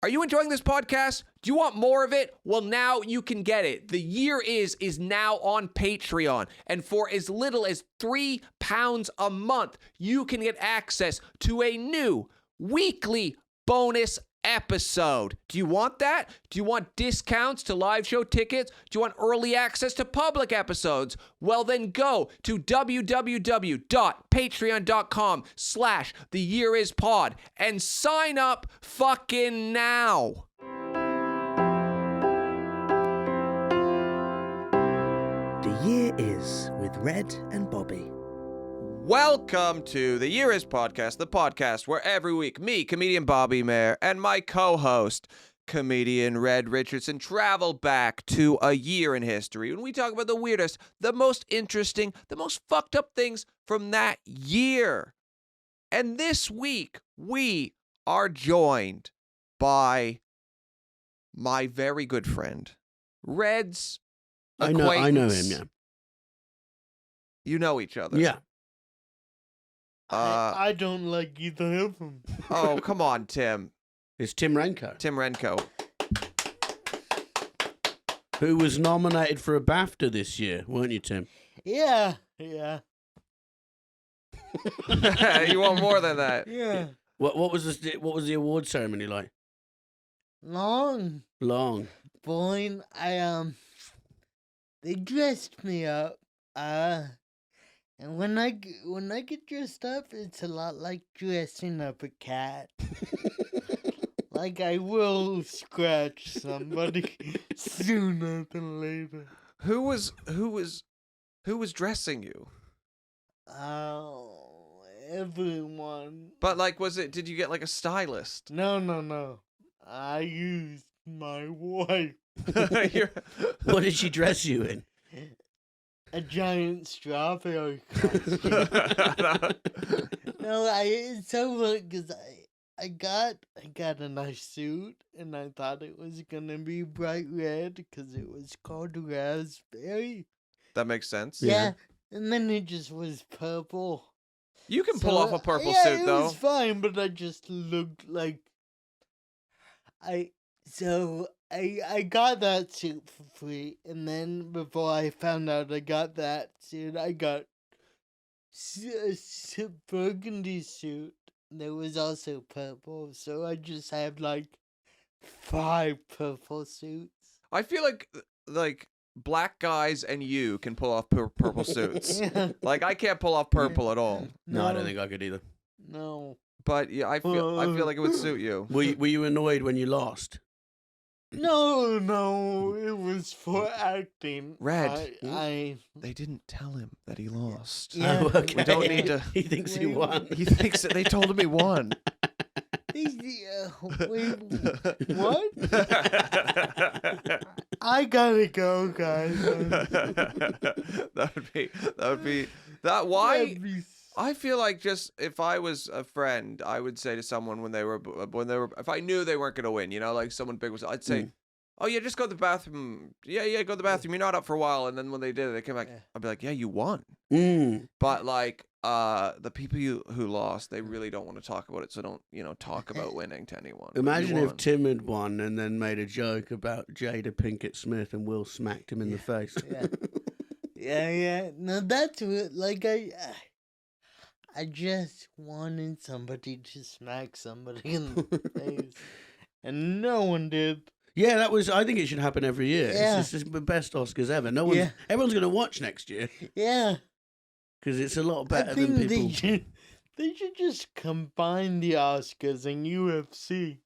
Are you enjoying this podcast? Do you want more of it? Well, now you can get it. The Year is now on Patreon. And for as little as £3 a month, you can get access to a new weekly bonus episode. Do you want that? Do you want discounts to live show tickets? Do you want early access to public episodes? Well, then go to www.patreon.com/theyearispod and sign up fucking now. The Year Is with Red and Bobby. Welcome to The Year Is Podcast, the podcast where every week me, comedian Bobby Mair, and my co-host, comedian Red Richardson, travel back to a year in history when we talk about the weirdest, the most interesting, the most fucked up things from that year. And this week, we are joined by my very good friend, Red's acquaintance. I know him, yeah. You know each other. Yeah. I don't like either of them. Oh, come on, Tim. It's Tim Renkow, Tim Renkow. who was nominated for a BAFTA this year, weren't you, Tim? Yeah. You want more than that? Yeah. What was the award ceremony like? Long. Long. They dressed me up. And when I get dressed up, it's a lot like dressing up a cat. Like I will scratch somebody sooner than later. Who was dressing you? Oh, everyone. But like, did you get like a stylist? No. I used my wife. What did she dress you in? A giant strawberry costume. No, it's over because I got a nice suit and I thought it was gonna be bright red because it was called raspberry. That makes sense. Yeah, and then it just was purple. You can pull off a purple yeah, suit it though. was fine, but I just looked like I got that suit for free, and then before I found out I got that suit, I got a burgundy suit that was also purple, so I just have like 5 purple suits. I feel like black guys and you can pull off purple suits. Yeah. Like I can't pull off purple at all. No, I don't think I could either. No. But yeah, I feel like it would suit you. Were you annoyed when you lost? No, it was for acting. Red. They didn't tell him that he lost. Yeah. Oh, okay. We don't need to. He thinks he won. He thinks that they told him he won. Wait, what? I gotta go, guys. That would be why. That'd be I feel like just if I was a friend, I would say to someone when they were if I knew they weren't gonna win, like someone big was, I'd say, "Oh yeah, just go to the bathroom. Yeah, go to the bathroom. You're not up for a while." And then when they did it, they came back. Yeah. I'd be like, "Yeah, you won." But like the people who lost, they really don't want to talk about it, so don't talk about winning to anyone. Imagine if Tim had won and then made a joke about Jada Pinkett Smith and Will smacked him in the face. Yeah. No, that's what, like I just wanted somebody to smack somebody in the face, and no one did. Yeah, I think it should happen every year. Yeah. It's just the best Oscars ever. Everyone's going to watch next year. Yeah. Because it's a lot better I think than people. they should just combine the Oscars and UFC.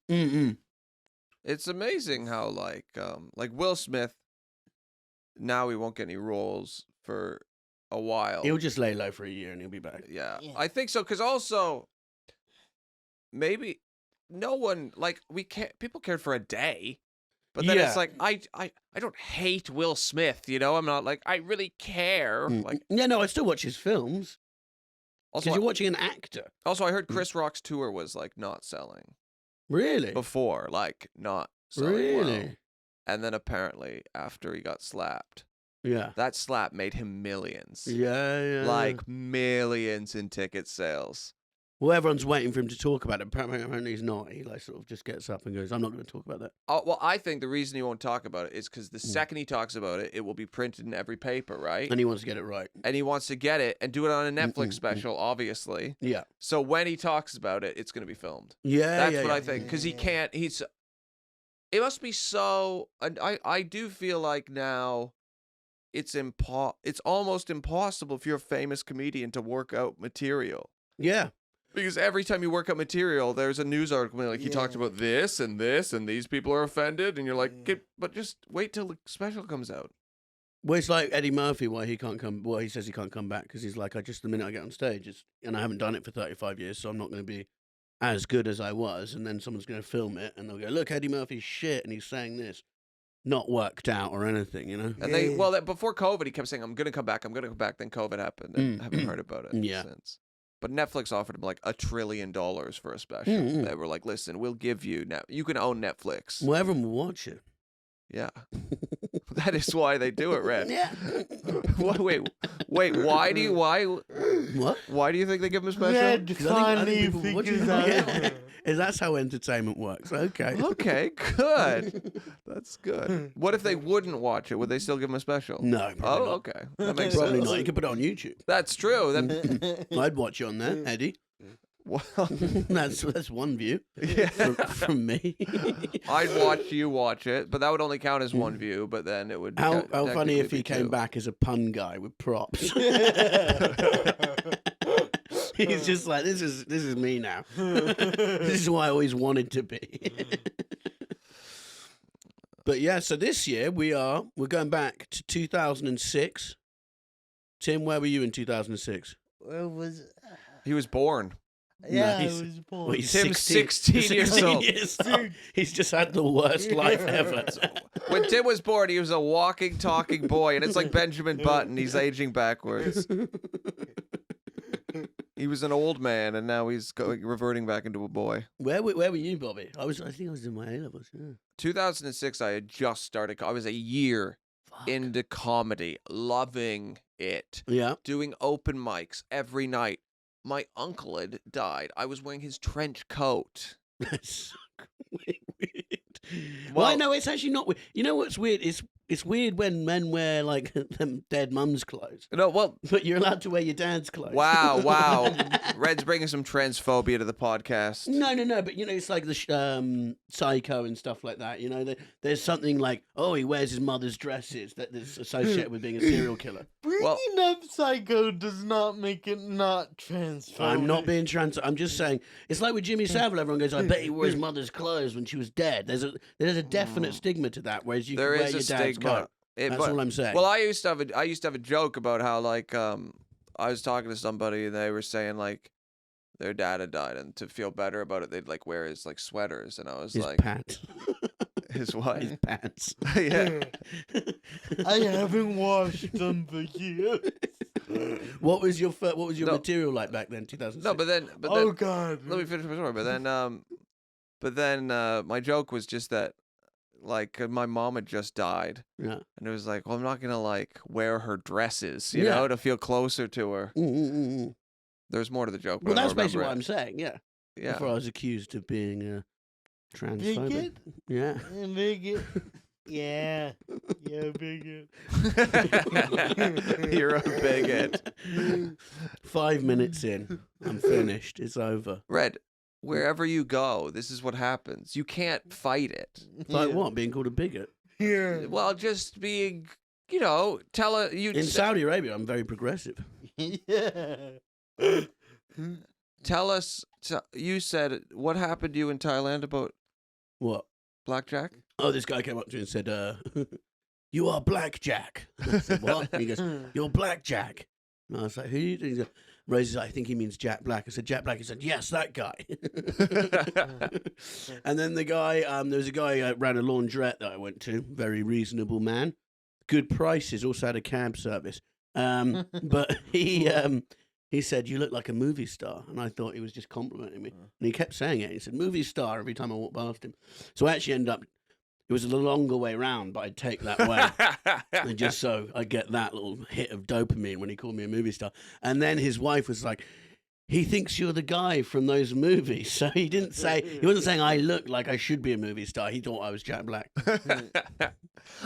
It's amazing how like Will Smith, now he won't get any roles for a while. He'll just lay low for a year and he'll be back. Yeah. I think so, because also maybe no one people cared for a day. But then it's like I don't hate Will Smith, I'm not like I really care. Like I still watch his films. Because you're watching an actor. Also, I heard Chris Rock's tour was like not selling. Really? Before, like not selling Really? well. And then apparently after he got slapped, Yeah. that slap made him millions. Yeah. Like millions in ticket sales. Well, everyone's waiting for him to talk about it. Apparently he's not. He like sort of just gets up and goes, "I'm not going to talk about that." Oh, well, I think the reason he won't talk about it is because the second he talks about it, it will be printed in every paper, right? And he wants to get it right. And he wants to get it and do it on a Netflix special, obviously. Yeah. So when he talks about it, it's going to be filmed. Yeah, That's yeah, what yeah. I think. Because he can't, it must be so, and I do feel like now it's almost impossible if you're a famous comedian to work out material. Yeah. Because every time you work out material, there's a news article like he talked about this, and these people are offended, and you're like, but just wait till the special comes out. Well, it's like Eddie Murphy, why he can't come. Well, he says he can't come back because he's like, the minute I get on stage, and I haven't done it for 35 years, so I'm not going to be as good as I was. And then someone's going to film it, and they'll go, "Look, Eddie Murphy's shit, and he's saying this." Not worked out or anything, you know? And before COVID, he kept saying, I'm going to come back. Then COVID happened, and I haven't heard about it since. But Netflix offered him like $1 trillion for a special. They were like, listen, we'll give you now. You can own Netflix. Well, everyone will watch it. Yeah. That is why they do it, Red. Yeah. Wait, why do you think they give him a special? Red finally figures out. That's how entertainment works. Okay. Okay, good. That's good. What if they wouldn't watch it? Would they still give him a special? No. Oh, Not. okay. That makes Probably sense. not. You could put it on YouTube. That's true. I'd watch it on there, Eddie. Well, that's one view from me. I'd watch you watch it, but that would only count as one view. But then it would. How funny if he be came two. back as a pun guy with props. He's just like, this is me now. This is what I always wanted to be. But yeah, so this year we're going back to 2006. Tim, where were you in 2006? Where was? He was born. Yeah, I he's- was born. Well, he's Tim's 16 years old. Dude. He's just had the worst life ever. When Tim was born, he was a walking, talking boy, and it's like Benjamin Button. He's aging backwards. He was an old man, and now he's reverting back into a boy. Where were you, Bobby? I think I was in my A-levels. Yeah. 2006, I had just started. I was a year into comedy, loving it, Yeah. doing open mics every night. My uncle had died. I was wearing his trench coat. That's so weird. Well- Well, no, it's actually not weird. You know what's weird? It's weird when men wear like them dead mum's clothes, No, well, but you're allowed to wear your dad's clothes. wow. Red's bringing some transphobia to the podcast. No, but you know, it's like the Psycho and stuff like that. You know, there's something like, oh, he wears his mother's dresses that's associated with being a serial killer. Bringing up Psycho does not make it not transphobic. I'm not being I'm just saying, it's like with Jimmy Savile. Everyone goes, I bet he wore his mother's clothes when she was dead. There's a definite stigma to that, whereas you There can wear is your a dad's stigma. coat. That's But- all I'm saying. Well, I used to have a joke about how like I was talking to somebody and they were saying like their dad had died and to feel better about it they'd like wear his like sweaters and I was his like pants. his what? His pants. Yeah. I haven't washed them for years. What was your No. material like back then? 2006. No, but then Oh God. let me finish my story. But then my joke was just that like my mom had just died Yeah. and it was like, well, I'm not gonna like wear her dresses, you Yeah. know, to feel closer to her. Mm. There's more to the joke. Well, but I that's don't basically what remember I'm saying. Yeah. it. Yeah. Before I was accused of being transphobic. Bigot? Yeah. Bigot. Yeah. Yeah, bigot. You're a bigot. 5 minutes in, I'm finished. It's over. Red, wherever you go, this is what happens. You can't fight it. Like what? Being called a bigot? Yeah. Well, just being, you know, In Saudi Arabia, I'm very progressive. Yeah. tell us. You said what happened to you in Thailand about What? blackjack? Oh, this guy came up to me and said, you are Blackjack. I said, what? And he goes, you're Blackjack. And I was like, who are you? And he goes, Rose, I think he means Jack Black. I said, Jack Black. He said, yes, that guy. And then the guy, there was a guy ran a laundrette that I went to. Very reasonable man. Good prices. Also had a cab service. But he said, you look like a movie star. And I thought he was just complimenting me. And he kept saying it. He said, movie star every time I walked past him. So I actually ended up, it was a longer way round, but I'd take that way. And just so I get that little hit of dopamine when he called me a movie star. And then his wife was like, he thinks you're the guy from those movies. So he wasn't saying I look like I should be a movie star. He thought I was Jack Black.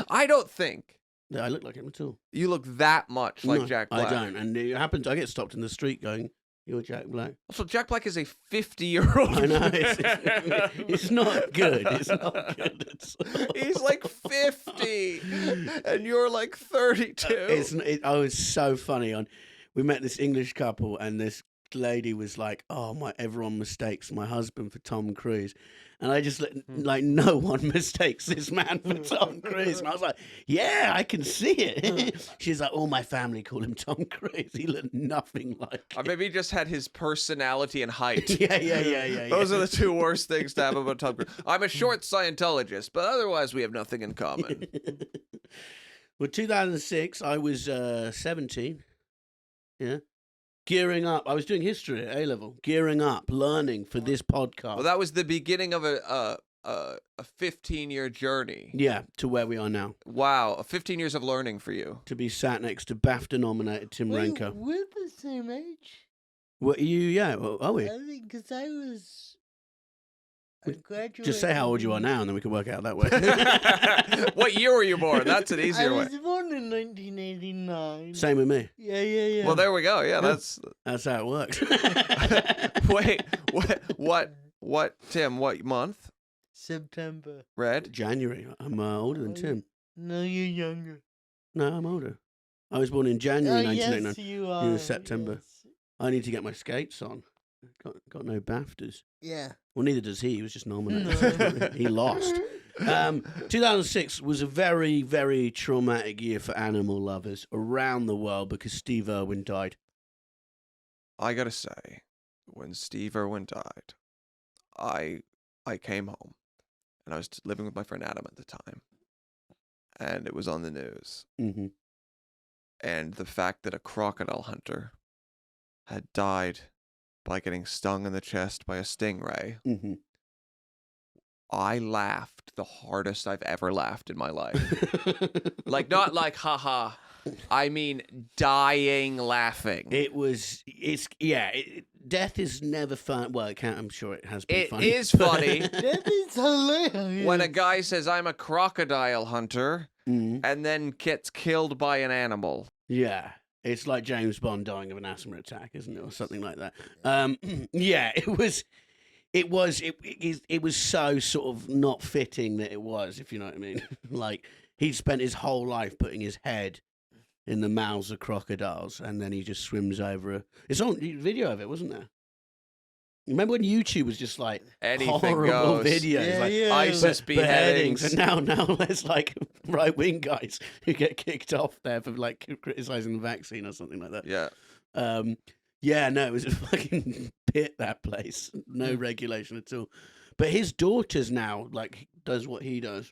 I don't think No, I look like him at all. you look that much like No, Jack Black. I don't. And it happens, I get stopped in the street going, "You're Jack Black." Also, Jack Black is a 50-year-old. I know. It's not good. It's not good at all. He's like 50, and you're like 32. It's so funny. We met this English couple, and this lady was like, "Oh, everyone mistakes my husband for Tom Cruise," and I just like, no one mistakes this man for Tom Cruise, and I was like, "Yeah, I can see it." She's like, "All my family call him Tom Cruise. He looked nothing like him." Maybe he just had his personality and height. Yeah. Those are the two worst things to have about Tom Cruise. I'm a short Scientologist, but otherwise we have nothing in common. Well, 2006, I was 17. Yeah. Gearing up. I was doing history at A-level. Gearing up, learning for this podcast. Well, that was the beginning of a 15-year journey. Yeah, to where we are now. Wow, 15 years of learning for you. To be sat next to BAFTA-nominated Tim Renkow. We're the same age. What you? Yeah, well, are we? I think because I graduated. Just say how old you are now, and then we can work out that way. What year were you born? That's an I easier way. was born in 1989. Same with me. Yeah. Well, there we go. Yeah, that's. That's how it works. Wait, what? Tim, what month? September. Red? January. I'm older than Tim. No, you're younger. No, I'm older. I was born in January 1989. Yes, you are. You were September. Yes. I need to get my skates on. Got no BAFTAs. Yeah. Well, neither does he. He was just nominated. He lost. 2006 was a very, very traumatic year for animal lovers around the world because Steve Irwin died. I gotta say, when Steve Irwin died, I came home, and I was living with my friend Adam at the time, and it was on the news. Mm-hmm. And the fact that a crocodile hunter had died by getting stung in the chest by a stingray, Mm-hmm. I laughed the hardest I've ever laughed in my life. Like, not like, haha. I mean, dying laughing. Death is never fun. Well, I'm sure it has been It funny. is funny That is hilarious. when a guy says, "I'm a crocodile hunter," Mm. and then gets killed by an animal. Yeah. It's like James Bond dying of an asthma attack, isn't it, or something like that? Yeah, it was so sort of not fitting that it was, if you know what I mean. Like he'd spent his whole life putting his head in the mouths of crocodiles, and then he just swims over It's on video of it, wasn't there? Remember when YouTube was just like Anything horrible goes. videos, Yeah, like yeah. ISIS beheadings. and now there's like right wing guys who get kicked off there for like criticizing the vaccine or something like that. Yeah. Yeah, no, it was a fucking pit, that place. No regulation at all. But his daughter's now like does what he does.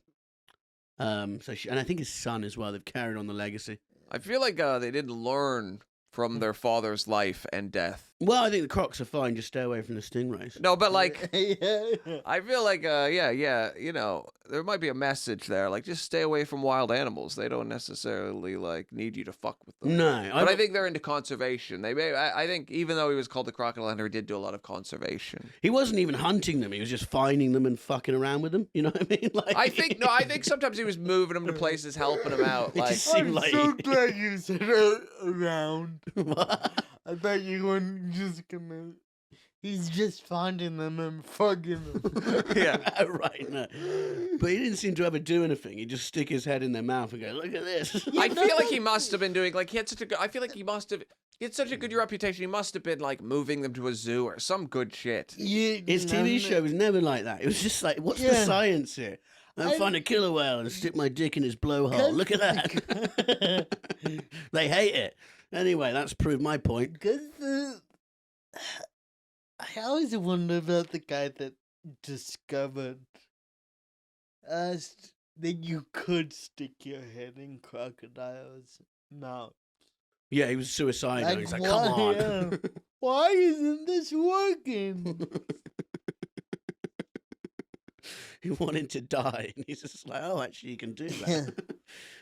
And I think his son as well. They've carried on the legacy. I feel like they didn't learn from their father's life and death. Well, I think the crocs are fine. Just stay away from the stingrays. No, but like, Yeah. I feel like, you know, there might be a message there. Like, just stay away from wild animals. They don't necessarily like need you to fuck with them. No, But I think they're into conservation. I think even though he was called the crocodile hunter, he did do a lot of conservation. he wasn't even hunting them. He was just finding them and fucking around with them. You know what I mean? Like, I think sometimes he was moving them to places, helping them out. It Like, just seemed I'm like so glad you said around. What? I thought you weren't just gonna. He's just finding them and fucking them. yeah. Right, no. But he didn't seem to ever do anything. He'd just stick his head in their mouth and go, "Look at this." I feel like he must have been doing like he had such a good. I feel like he had such a good reputation. He must have been like moving them to a zoo or some good shit. His TV show was never like that. It was just like, what's the Yeah. science here? I'll find a killer whale and stick my dick in his blowhole. Look at that. They hate it. Anyway, that's proved my point. Because I always wonder about the guy that discovered that you could stick your head in crocodiles' mouth. Yeah, he was suicidal. He's like, come why- on. Why isn't this working? He wanted to die. And he's just like, oh, actually, you can do that.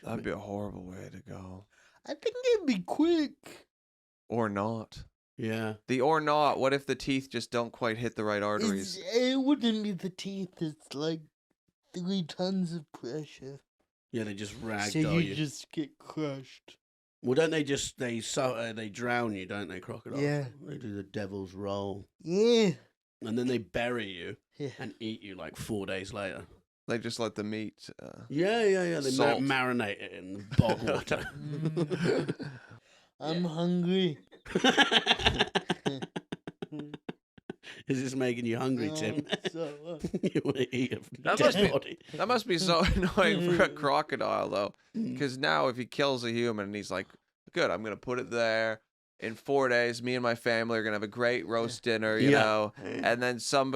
That'd be a horrible way to go. I think it'd be quick. Or not. Yeah. The or not. What if the teeth just don't quite hit the right arteries? It wouldn't be the teeth. It's like 3 tons of pressure. Yeah, they just So ragdoll you you. just get crushed. Well, don't they just they drown you, don't they, crocodiles? Yeah. They do the devil's roll, Yeah. and then they bury you Yeah. and eat you like 4 days later. They just let the meat. Yeah. They Salt. marinate it in bog water. I'm hungry. Is this making you hungry, Tim? So, You want to eat a That dead must be- body? That must be so annoying for a crocodile, though. Because now, if he kills a human and he's like, "Good, I'm gonna put it there. In 4 days, me and my family are gonna have a great roast dinner," you Yeah. know. And then some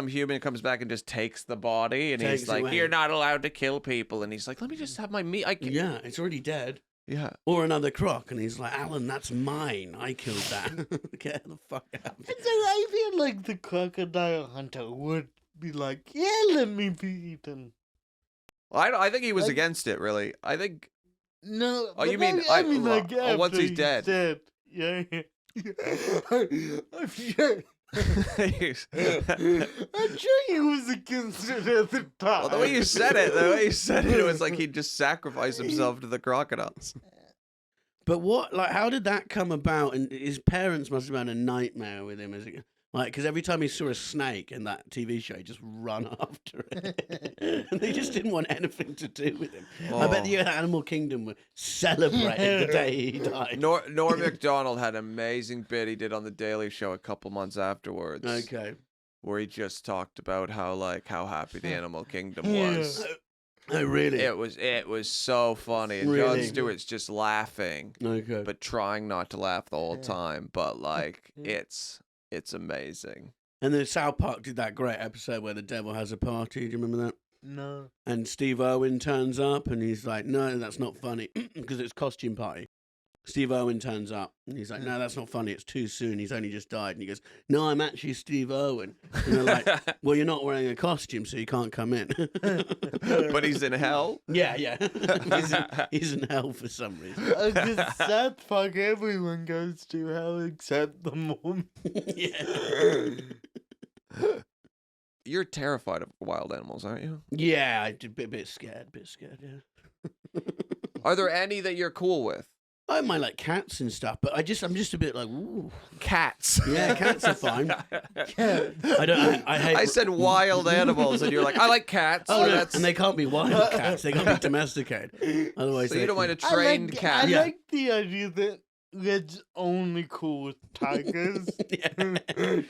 human comes back and just takes the body, and Takes he's it like, away. "You're not allowed to kill people." And he's like, "Let me just have my meat." Yeah, it's already dead. Yeah. Or another croc, and he's like, Alan, that's mine. I killed that. Get the fuck out. so I feel like the crocodile hunter would be like, "Yeah, let me be eaten." Well, I think he was Like- against it, really. I think. No. Oh, you but mean I mean, like, once after he's dead. Yeah. I'm sure. I'm sure he was against it at the time. Well, the way you said it, it was like he'd just sacrifice himself to the crocodiles. But what, like, how did that come about? And his parents must have had a nightmare with him, because every time he saw a snake in that TV show, he just run after it. And they just didn't want anything to do with him. I bet the Animal Kingdom would celebrate the day he died. Norm Macdonald had an amazing bit he did on the Daily Show a couple months afterwards. Okay. Where he just talked about how happy the Animal Kingdom Yeah. was. Oh, really? It was so funny, and Jon Really? Stewart's just laughing, Okay. but trying not to laugh the whole Yeah. time. But like, Yeah. it's amazing. And then South Park did that great episode where the devil has a party. Do you remember that? No. And Steve Irwin turns up and he's like, no, that's not funny because it's costume party. Steve Irwin turns up and he's like, no, that's not funny. It's too soon. He's only just died. And he goes, no, I'm actually Steve Irwin. And they're like, well, you're not wearing a costume, so you can't come in. But he's in hell. Yeah. he's in hell for some reason. Because South Park, everyone goes to hell except the mom. Yeah. You're terrified of wild animals, aren't you? Yeah, I'm a bit scared, yeah. Are there any that you're cool with? I might like cats and stuff, but I'm just a bit like, ooh. Cats. Yeah, cats are fine. Yeah. I hate. I said wild animals, and you're like, I like cats. Oh, no, that's... and they can't be wild cats. They can't be domesticated. Otherwise, So you don't mind a I trained cat? I Yeah. like the idea that Red's only cool with tigers. Yeah.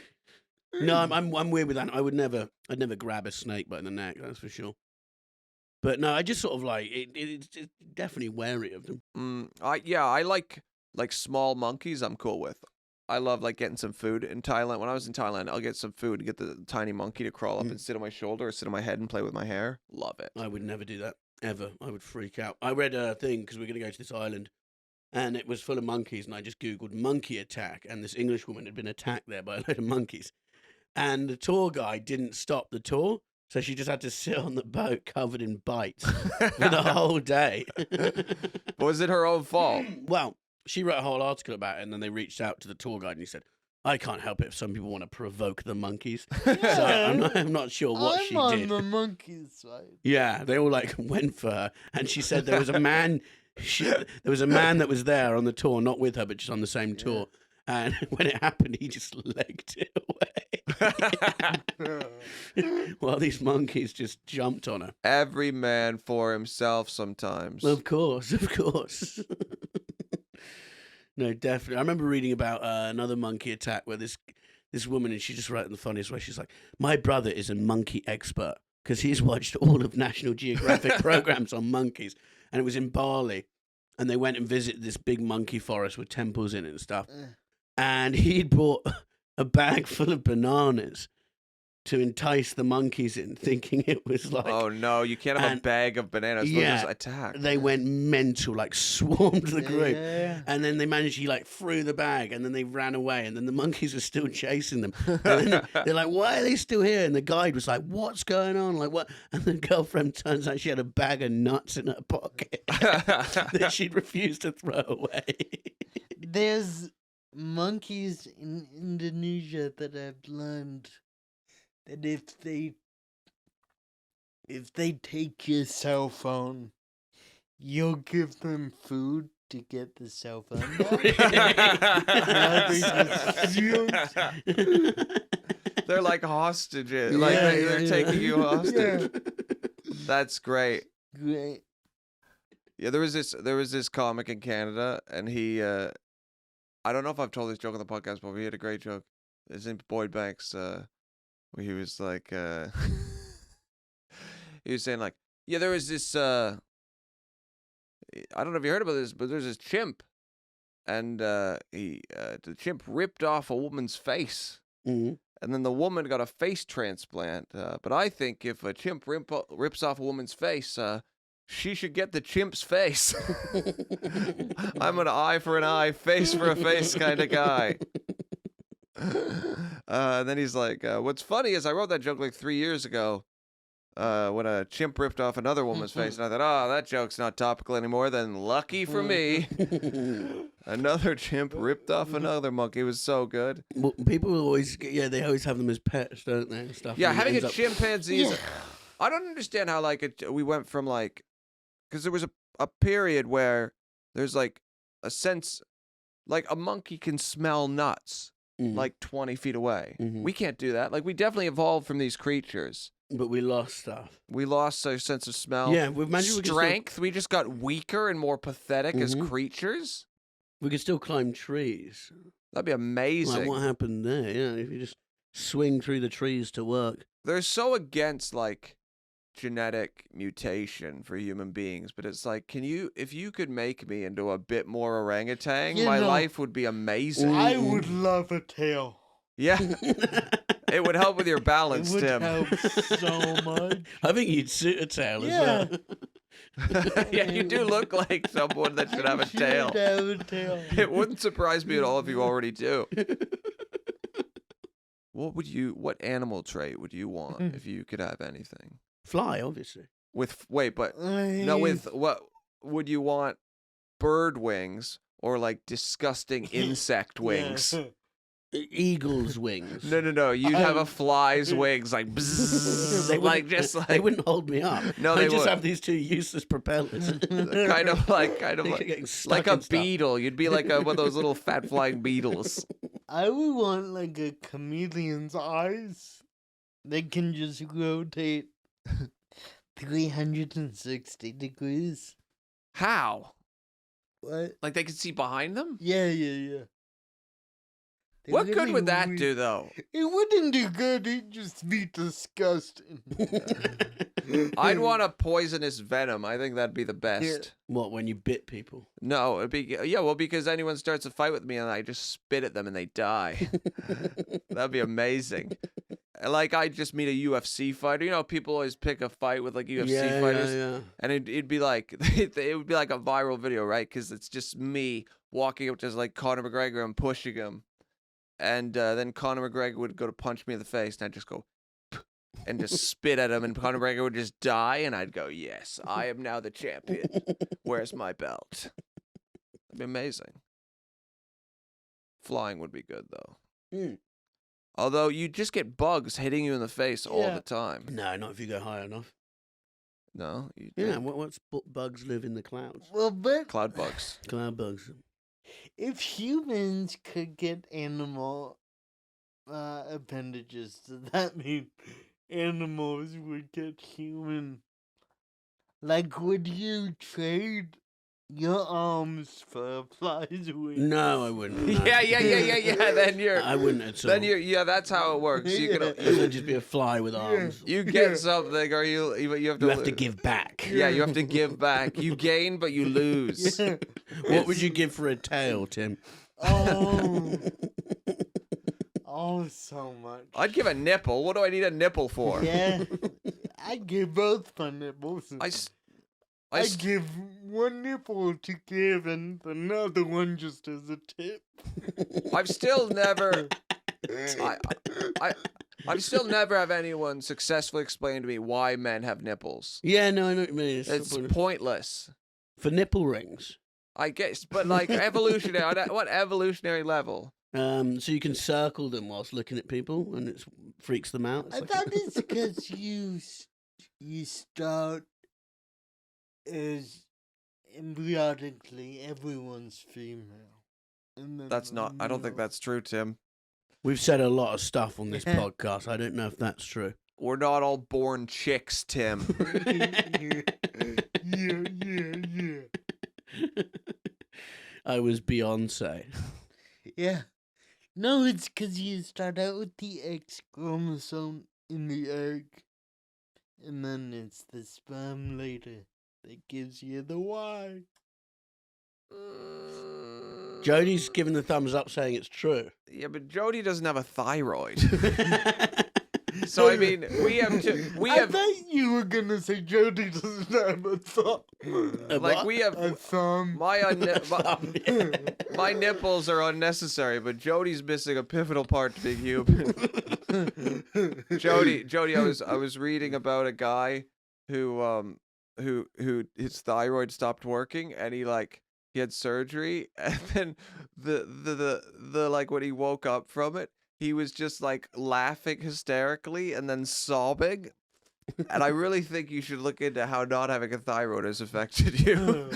No, I'm weird with that. I'd never grab a snake by the neck. That's for sure. But no, I just sort of like it's definitely wary of them. I like small monkeys. I'm cool with. I love like getting some food in Thailand. When I was in Thailand, I'll get some food and get the tiny monkey to crawl up and sit on my shoulder or sit on my head and play with my hair. Love it. I would never do that ever. I would freak out. I read a thing because we're going to go to this island, and it was full of monkeys, and I just googled monkey attack, and this English woman had been attacked there by a load of monkeys, and the tour guide didn't stop the tour. So she just had to sit on the boat covered in bites for the whole day. Was it her own fault? Well, she wrote a whole article about it, and then they reached out to the tour guide, and he said, I can't help it if some people want to provoke the monkeys. So I'm not sure what she I'm on did. the monkey's side. Yeah, they all like went for her, and she said there was a man. There was a man that was there on the tour, not with her, but just on the same tour. And when it happened, he just legged it away. While these monkeys just jumped on her. Every man for himself sometimes. Of course. No, definitely. I remember reading about another monkey attack where this woman, and she just wrote in the funniest way, she's like, my brother is a monkey expert because he's watched all of National Geographic programs on monkeys. And it was in Bali. And they went and visited this big monkey forest with temples in it and stuff. And he'd brought a bag full of bananas to entice the monkeys in, thinking it was like... Oh, no, you can't have a bag of bananas. They'll just attack. They went mental, like swarmed the group. Yeah. And then they managed, he like threw the bag, and then they ran away, and then the monkeys were still chasing them. And then they're like, why are they still here? And the guide was like, what's going on? Like, what? And the girlfriend turns out she had a bag of nuts in her pocket that she'd refused to throw away. There's monkeys in Indonesia that have learned that if they take your cell phone, you'll give them food to get the cell phone back. They're like hostages. Yeah, Like yeah, they're taking you hostage. Yeah. That's great. Great. Yeah, there was this comic in Canada, and he I don't know if I've told this joke on the podcast, but he had a great joke. His name's Boyd Banks, where he was like he was saying like, yeah, there was this I don't know if you heard about this, but there's this chimp, and the chimp ripped off a woman's face. Mhm. And then the woman got a face transplant. But I think if a chimp rips off a woman's face, she should get the chimp's face. I'm an eye for an eye, face for a face kind of guy. And then he's like, what's funny is I wrote that joke like 3 years ago when a chimp ripped off another woman's face. And I thought, oh, that joke's not topical anymore. Then lucky for me, another chimp ripped off another monkey. It was so good. Well, people always, they always have them as pets, don't they? And stuff. Yeah, and it having ends a up- chimpanzee is... I don't understand how, like, we went from, like... Because there was a period where there's, like, a sense... Like, a monkey can smell nuts, Mhm. like, 20 feet away. Mhm. We can't do that. Like, we definitely evolved from these creatures. But we lost stuff. We lost our sense of smell. Yeah, imagine we could still- Strength. We just got weaker and more pathetic as Mhm. creatures. We could still climb trees. That'd be amazing. Like, what happened there? Yeah, if you just swing through the trees to work. They're so against, like, genetic mutation for human beings, but it's like, if you could make me into a bit more orangutan, You my know- life would be amazing. I would love a tail. Yeah, it would help with your balance, It would Tim. help so much. I think you'd suit a tail Yeah. as well. Yeah, you do look like someone that should have a I should tail. have a tail. It wouldn't surprise me at all if you already do. What animal trait would you want if you could have anything? Fly, obviously. With what would you want? Bird wings or like disgusting insect wings? Eagle's wings. No. You'd have a fly's wings, like bzzz, They like wouldn't- just they like wouldn't hold me up. No, I they just would. have these two useless propellers. kind of like Getting stuck like a and stuff. beetle. You'd be like one of those little fat flying beetles. I would want like a chameleon's eyes. They can just rotate 360 degrees. How? What? Like they could see behind them? Yeah. They What good really would that re- do, though? It wouldn't do good. It'd just be disgusting. I'd want a poisonous venom. I think that'd be the best. What, when you bit people? No, it'd be because anyone starts a fight with me and I just spit at them and they die. That'd be amazing. Like I just meet a UFC fighter. You know, people always pick a fight with like UFC fighters, Yeah. and it'd be like it would be like a viral video, right? Because it's just me walking up to like Conor McGregor and pushing him, and then Conor McGregor would go to punch me in the face, and I'd just go and just spit at him, and Conor McGregor would just die, and I'd go, "Yes, I am now the champion. Where's my belt?" That'd be amazing. Flying would be good though. Mm. Although you just get bugs hitting you in the face all Yeah. the time. No, not if you go high enough. No, you Yeah, think what's bugs live in the clouds? Well, but cloud bugs. Cloud bugs. if humans could get animal appendages, does that mean animals would get human? Like, would you trade your arms for a fly's wing? No, I wouldn't. No. Yeah. Then you're. I wouldn't at all. Then you're. Yeah, that's how it works. You can. It'd just be a fly with arms. You get something, or you have to. You have to give back. Yeah, you have to give back. You gain, but you lose. Yeah. What would you give for a tail, Tim? Oh. Oh, so much. I'd give a nipple. What do I need a nipple for? Yeah. I give both my nipples. I give one nipple to give and another one just as a tip. I've still never. I've still never have anyone successfully explain to me why men have nipples. Yeah, no, I know what you mean. It's pointless. For nipple rings. I guess, but like evolutionary. What evolutionary level? So you can circle them whilst looking at people, and it freaks them out. It's I like thought it's because you start as embryonically everyone's female. And then That's not. I don't think that's true, Tim. We've said a lot of stuff on this podcast. I don't know if that's true. We're not all born chicks, Tim. yeah. I was Beyonce. Yeah. No, it's because you start out with the X chromosome in the egg, and then it's the sperm later that gives you the Y. Jody's giving the thumbs up saying it's true. Yeah, but Jody doesn't have a thyroid. So I mean, I thought you were gonna say Jody doesn't have a thumb. Like we have A thumb. my nipples are unnecessary, but Jody's missing a pivotal part to being human. Jody, I was reading about a guy who his thyroid stopped working, and he had surgery, and then the like when he woke up from it, he was just like laughing hysterically and then sobbing. And I really think you should look into how not having a thyroid has affected you.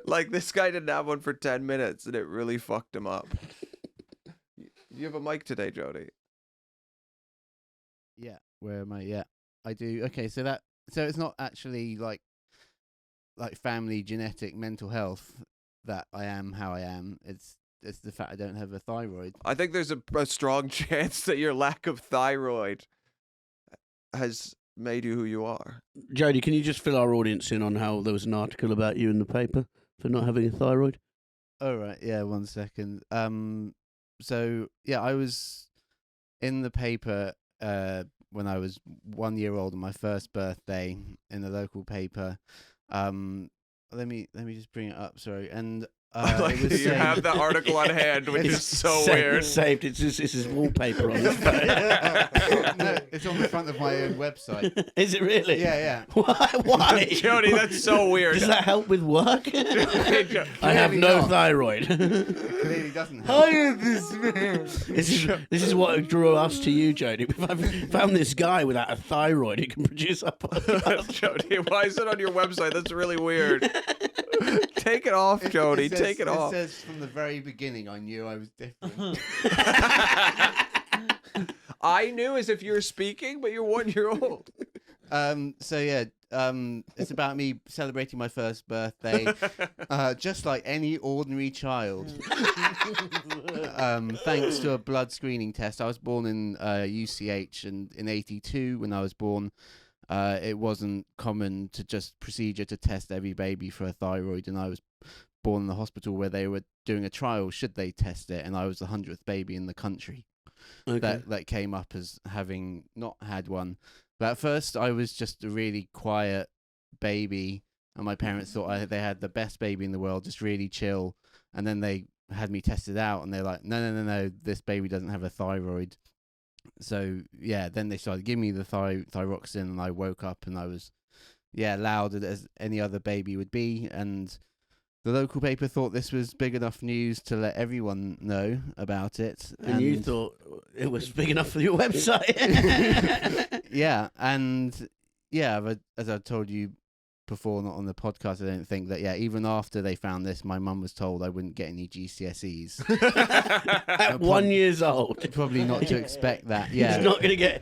Like this guy didn't have one for 10 minutes and it really fucked him up. You have a mic today, Jody. Yeah, where am I? Yeah, I do. Okay, so it's not actually like family genetic mental health that I am how I am. It's the fact I don't have a thyroid. I think there's a strong chance that your lack of thyroid has made you who you are. Jody, can you just fill our audience in on how there was an article about you in the paper for not having a thyroid? All right, yeah, 1 second. So yeah, I was in the paper when I was 1 year old on my first birthday in the local paper. Let me just bring it up. Sorry, and I like it was that you have the article on hand, which is so weird. Saved. It's his wallpaper on his phone. No, it's on the front of my own website. Is it really? Yeah. Why? Jody, that's so weird. Does that help with work? I have Clearly no not. thyroid. It clearly doesn't help. Hire this man. This is what drew us to you, Jody. We've found this guy without a thyroid who can produce a podcast. Jody, why is it on your website? That's really weird. Take it off, Jody. Take it off. It says from the very beginning I knew I was different. I knew as if you were speaking, but you're 1 year old. So yeah, it's about me celebrating my first birthday, just like any ordinary child. Thanks to a blood screening test. I was born in UCH, and in '82 when I was born, it wasn't common to just procedure to test every baby for a thyroid, and I was born in the hospital where they were doing a trial should they test it, and I was the 100th baby in the country that came up as having not had one. But at first I was just a really quiet baby, and my parents thought they had the best baby in the world, just really chill, and then they had me tested out and they're like, no, this baby doesn't have a thyroid. So yeah, then they started giving me the thyroxine, and I woke up and I was loud as any other baby would be, and the local paper thought this was big enough news to let everyone know about it. And you thought it was big enough for your website. Yeah, and yeah, as I told you before, not on the podcast, I don't think that, even after they found this, my mum was told I wouldn't get any GCSEs. At 1 year old. Probably not to expect that, yeah. He's not going to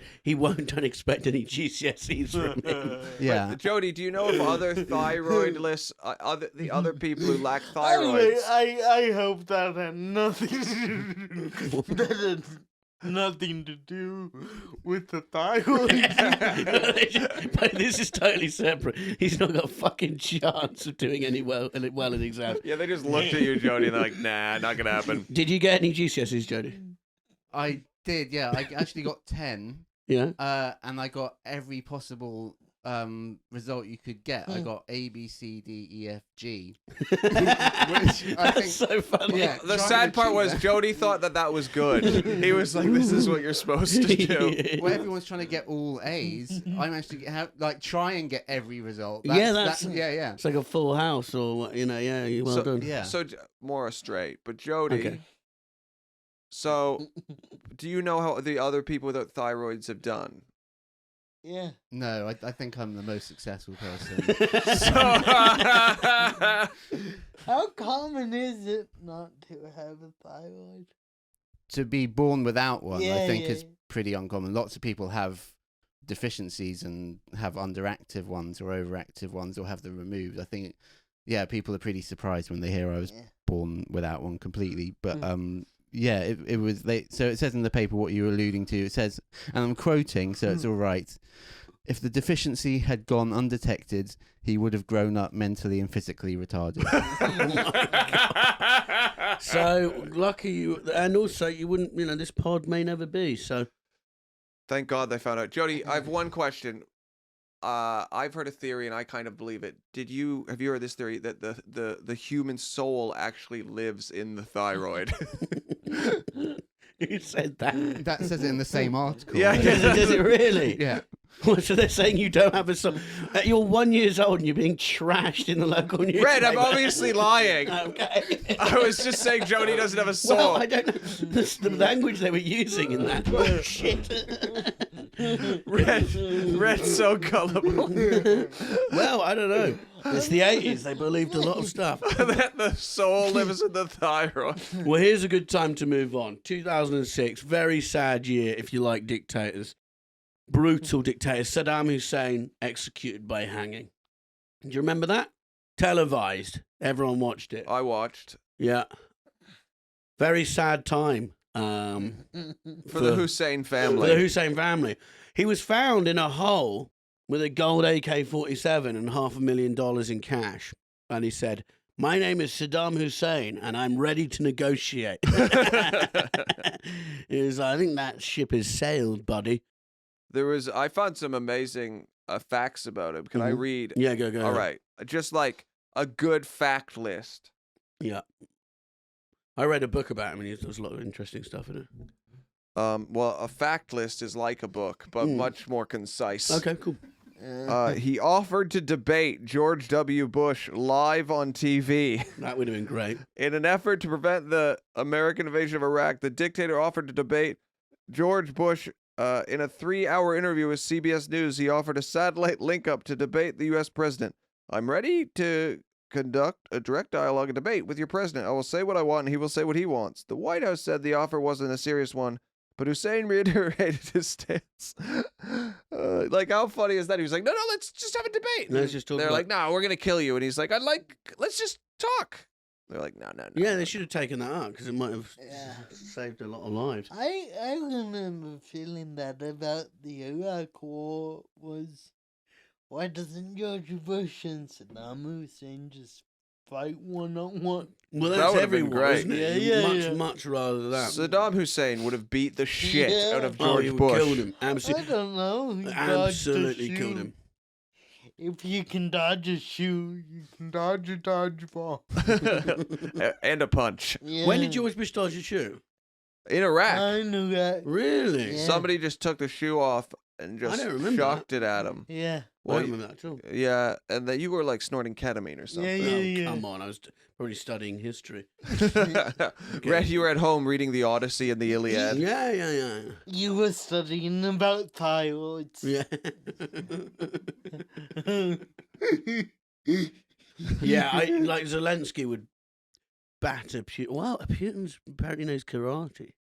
don't expect any GCSEs from him. Yeah. But Jody, do you know if other thyroidless, the other people who lack thyroids? Anyway, I hope that had nothing to do with the thyroid. But this is totally separate. He's not got a fucking chance of doing any well in exams. Yeah, they just looked at you, Jody, and they're like, nah, not gonna happen. Did you get any GCSEs, Jody? I did, yeah. I actually got 10. Yeah. And I got every possible result you could get. I got A, B, C, D, E, F, G. Which I think so funny. Yeah, The trying sad to part achieve was that. Jody thought that was good. He was like, "This is what you're supposed to do." Well, everyone's trying to get all A's. I managed to try and get every result. Yeah, yeah. It's like a full house, or yeah. Well done. Yeah. So more straight, but Jody. Okay. So, do you know how the other people without thyroids have done? Yeah. No, I think I'm the most successful person. How common is it not to have a thyroid? To be born without one, Yeah, I think yeah. is pretty uncommon. Lots of people have deficiencies and have underactive ones or overactive ones or have them removed. I think, people are pretty surprised when they hear I was born without one completely. But it was. So it says in the paper what you were alluding to. It says, and I'm quoting, so it's all right. If the deficiency had gone undetected, he would have grown up mentally and physically retarded. So lucky you, and also you wouldn't. This pod may never be. So Thank God they found out. Jody, I have one question. I've heard a theory, and I kind of believe it. Have you heard this theory that the human soul actually lives in the thyroid? who said that? That says it in the same article. Yeah, Does it really? Yeah. So they're saying you don't have a soul. You're 1 year old and you're being trashed in the local newspaper. Red, I'm obviously lying. Okay. I was just saying Jody doesn't have a soul. Well, I don't know the language they were using in that. Oh, shit. Red's so gullible. Well, I don't know. It's the 80s. They believed a lot of stuff. That the soul lives in the thyroid. Well, here's a good time to move on. 2006, very sad year if you like dictators. Brutal dictator. Saddam Hussein executed by hanging. Do you remember that? Televised. Everyone watched it. I watched. Yeah. Very sad time. For the Hussein For family. the Hussein family. He was found in a hole with a gold AK-47 and $500,000 in cash. And he said, "My name is Saddam Hussein, and I'm ready to negotiate." He was like, "I think that ship has sailed, buddy." I found some amazing facts about him. Can I read? Yeah, go. All right. Just like a good fact list. Yeah. I read a book about him, and there's a lot of interesting stuff in it. Well, a fact list is like a book, but much more concise. Okay, cool. He offered to debate George W. Bush live on TV. That would have been great. In an effort to prevent the American invasion of Iraq, the dictator offered to debate George Bush. In a 3-hour interview with CBS News, he offered a satellite link-up to debate the U.S. president. "I'm ready to conduct a direct dialogue and debate with your president. I will say what I want, and he will say what he wants." The White House said the offer wasn't a serious one, but Hussein reiterated his stance. How funny is that? He was like, no, let's just have a debate. Let's just talk. They're like, no, we're going to kill you. And he's like, let's just talk. They're like, no. Yeah, they should have taken that out because it might have saved a lot of lives. I remember feeling that about the Iraq War was, why doesn't George Bush and Saddam Hussein just fight one-on-one? Well, That that's would have been everywhere, great. isn't it? Yeah. Much rather that. Saddam Hussein would have beat the shit out of George he would Bush. killed him. I don't know. He dodged a Absolutely killed shoe. him. If you can dodge a shoe, you can dodge a dodgeball. And a punch. Yeah. When did George Bush dodge a shoe? In Iraq. I knew that. Really? Yeah. Somebody just took the shoe off and just don't remember shocked it at him. Yeah. I don't remember that at all. Yeah, and that you were like snorting ketamine or something. Yeah. Come on, I was probably studying history. Red, you were at home reading the Odyssey and the Iliad. Yeah. You were studying about thyroids. Yeah. Yeah, like Zelensky would batter Putin. Well, Putin's apparently knows karate.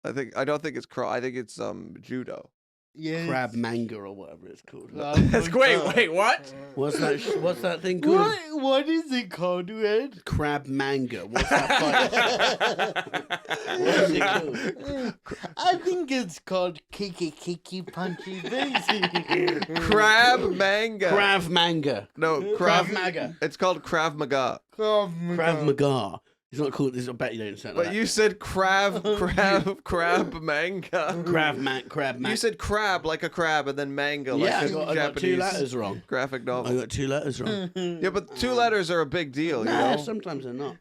I don't think it's I think it's judo. Yeah. Crab manga or whatever it's called. Wait, what? What's that thing called? What is it called, Red? Crab manga. What's that fight? What is it called? I think it's called kicky punchy things. Crab manga. Krav manga. No, Krav Maga. It's called Krav Maga. Krav Maga. It's not called. I bet you don't say it like But that. you said crab manga. Crab man. You said crab like a crab and then manga like Yeah, a I got Japanese 2 letters wrong. graphic I novel. got 2 letters wrong. Yeah, but 2 letters are a big deal, you Nah, know? sometimes they're not.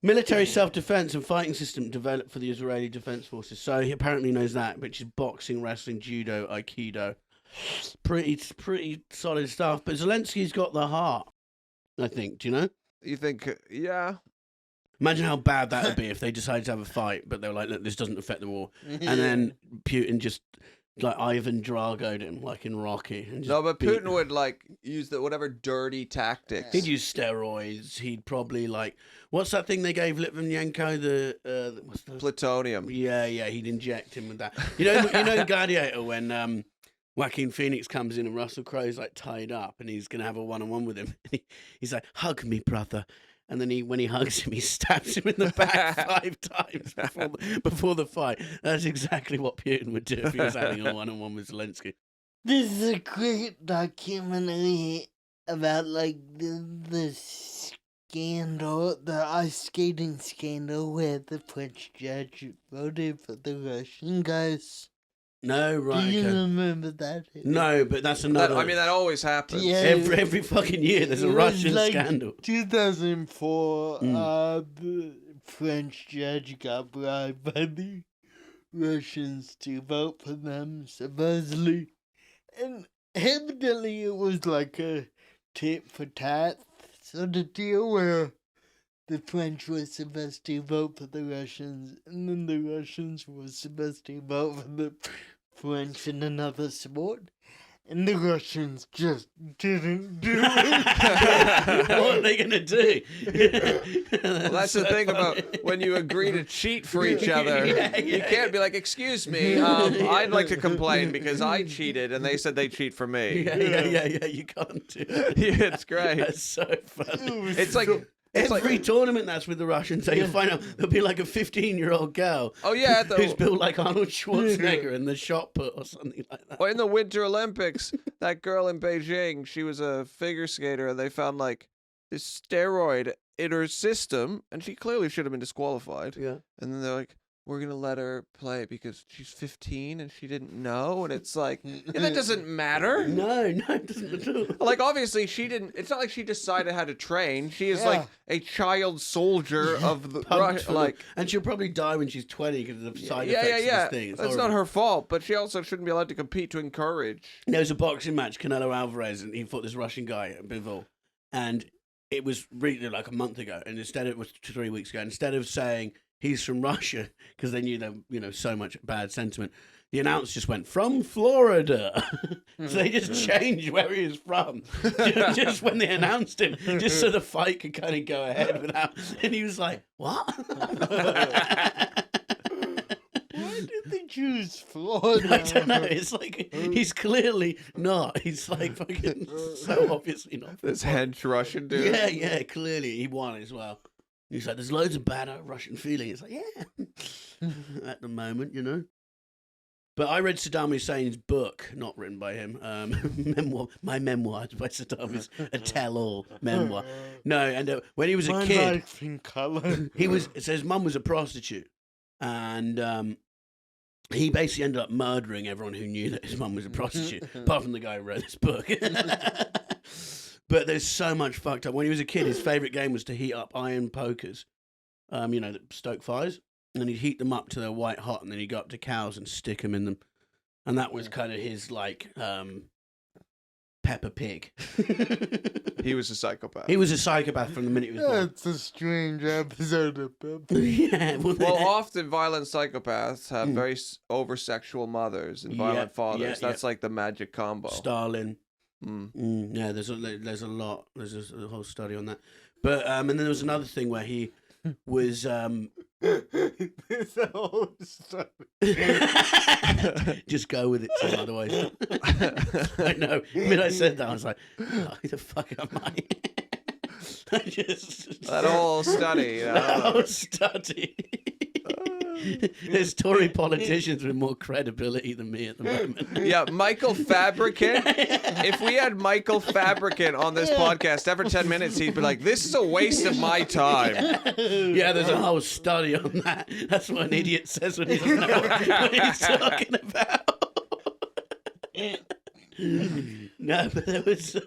Military self-defense and fighting system developed for the Israeli Defense Forces. So he apparently knows that, which is boxing, wrestling, judo, aikido. Pretty solid stuff. But Zelensky's got the heart, I think. Do you know? You think, yeah. Imagine how bad that would be if they decided to have a fight, but they were like, look, this doesn't affect the war. And then Putin just, like, Ivan Drago'd him, like in Rocky. And just No, but beat Putin him. would, like, use whatever dirty tactics. He'd use steroids. He'd probably, like, what's that thing they gave Litvinenko? What's the... Plutonium. Yeah, he'd inject him with that. You know Gladiator when Joaquin Phoenix comes in and Russell Crowe's like tied up and he's gonna have a one-on-one with him. He's like, "Hug me, brother," and then when he hugs him, he stabs him in the back 5 times before the fight. That's exactly what Putin would do if he was having a one-on-one with Zelensky. This is a great documentary about like the scandal, the ice skating scandal, where the French judge voted for the Russian guys. No, right? Do you Okay. remember that? No, but that's another. That always happens. Yeah. Every fucking year, there's a It was Russian like scandal. 2004, the French judge got bribed by the Russians to vote for them, supposedly. And evidently it was like a tit for tat sort of deal where the French were supposed to vote for the Russians, and then the Russians were supposed to vote for the French in another sport. And the Russians just didn't do it. What are they going to do? Well, that's the thing about when you agree to cheat for each other. You can't be like, "Excuse me, I'd like to complain because I cheated and they said they cheat for me." Yeah, you can't do it. Yeah, it's great. That's so funny. It's like Every tournament that's with the Russians, so you'll find out there'll be like a 15-year-old girl oh yeah, who's built like Arnold Schwarzenegger in the shot put or something like that. well, in the Winter Olympics, that girl in Beijing, she was a figure skater, and they found like this steroid in her system, and she clearly should have been disqualified. Yeah. And then they're like, "We're gonna let her play because she's 15 and she didn't know," and it's like, yeah, that doesn't matter. No, it doesn't at all. Like, obviously, she didn't. It's not like she decided how to train. She is like a child soldier of the like. And she'll probably die when she's 20 because of the side effects of this thing. It's That's horrible. not her fault, but she also shouldn't be allowed to compete to encourage. There was a boxing match, Canelo Alvarez, and he fought this Russian guy at Bivol, and it was really like a month ago, and instead it was 3 weeks ago. Instead of saying he's from Russia because they knew there, so much bad sentiment, the announcer just went from Florida. So they just changed where he was from, just when they announced him, just so the fight could kind of go ahead without. And he was like, "What?" Why did they choose Florida? I don't know. It's like he's clearly not. He's like fucking so obviously not. This hench Russian dude. Yeah, clearly he won as well. He's like, there's loads of bad Russian feeling. It's like, yeah, at the moment. But I read Saddam Hussein's book, not written by him, my memoir by Saddam Hussein, a tell-all memoir. No, and when he was a My kid, life in colour. it says his mum was a prostitute, and he basically ended up murdering everyone who knew that his mum was a prostitute, apart from the guy who wrote this book. But there's so much fucked up. When he was a kid, his favourite game was to heat up iron pokers, that stoke fires. And he'd heat them up till they're white hot, and then he'd go up to cows and stick them in them. And that was kind of his, like, Peppa Pig. He was a psychopath. He was a psychopath from the minute he was born. That's a strange episode of Peppa. Yeah, Well, often violent psychopaths have very over-sexual mothers and violent fathers. That's like the magic combo. Stalin. Yeah, there's a lot. There's a whole study on that. But and then there was another thing where he was There's a whole story. just go with it, Tim, otherwise I know. When I said that, I was like, who the fuck am I? That whole study. That whole study. There's Tory politicians with more credibility than me at the moment. Yeah, Michael Fabricant. If we had Michael Fabricant on this podcast, after 10 minutes, he'd be like, this is a waste of my time. Yeah, there's a whole study on that. That's what an idiot says when he doesn't know what he's talking about. No, but there was...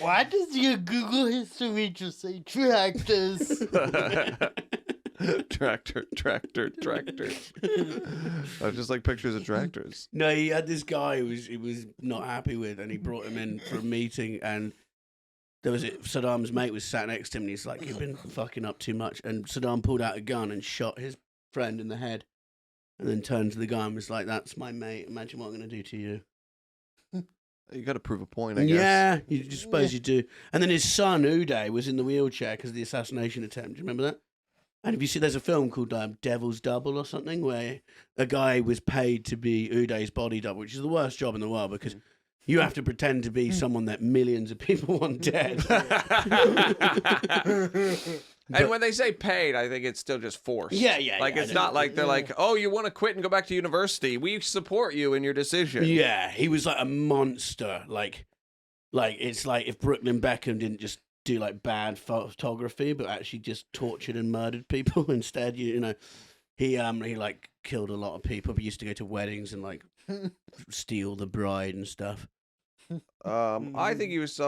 Why does your Google history just say tractors? Tractor. I just like pictures of tractors. No, he had this guy he was not happy with, and he brought him in for a meeting, and Saddam's mate was sat next to him, and he's like, you've been fucking up too much. And Saddam pulled out a gun and shot his friend in the head, and then turned to the guy and was like, that's my mate. Imagine what I'm going to do to you. You got to prove a point, I guess. Yeah, you suppose you do. And then his son, Uday, was in the wheelchair because of the assassination attempt. Do you remember that? And if you see, there's a film called Devil's Double or something, where a guy was paid to be Uday's body double, which is the worst job in the world because you have to pretend to be someone that millions of people want dead. And when they say paid, I think it's still just forced. Yeah. Like, it's not like they're like, oh, you want to quit and go back to university. We support you in your decision. Yeah, he was like a monster. Like it's like if Brooklyn Beckham didn't just do like bad photography, but actually just tortured and murdered people instead. You know, he like killed a lot of people. But used to go to weddings and like steal the bride and stuff. I think he was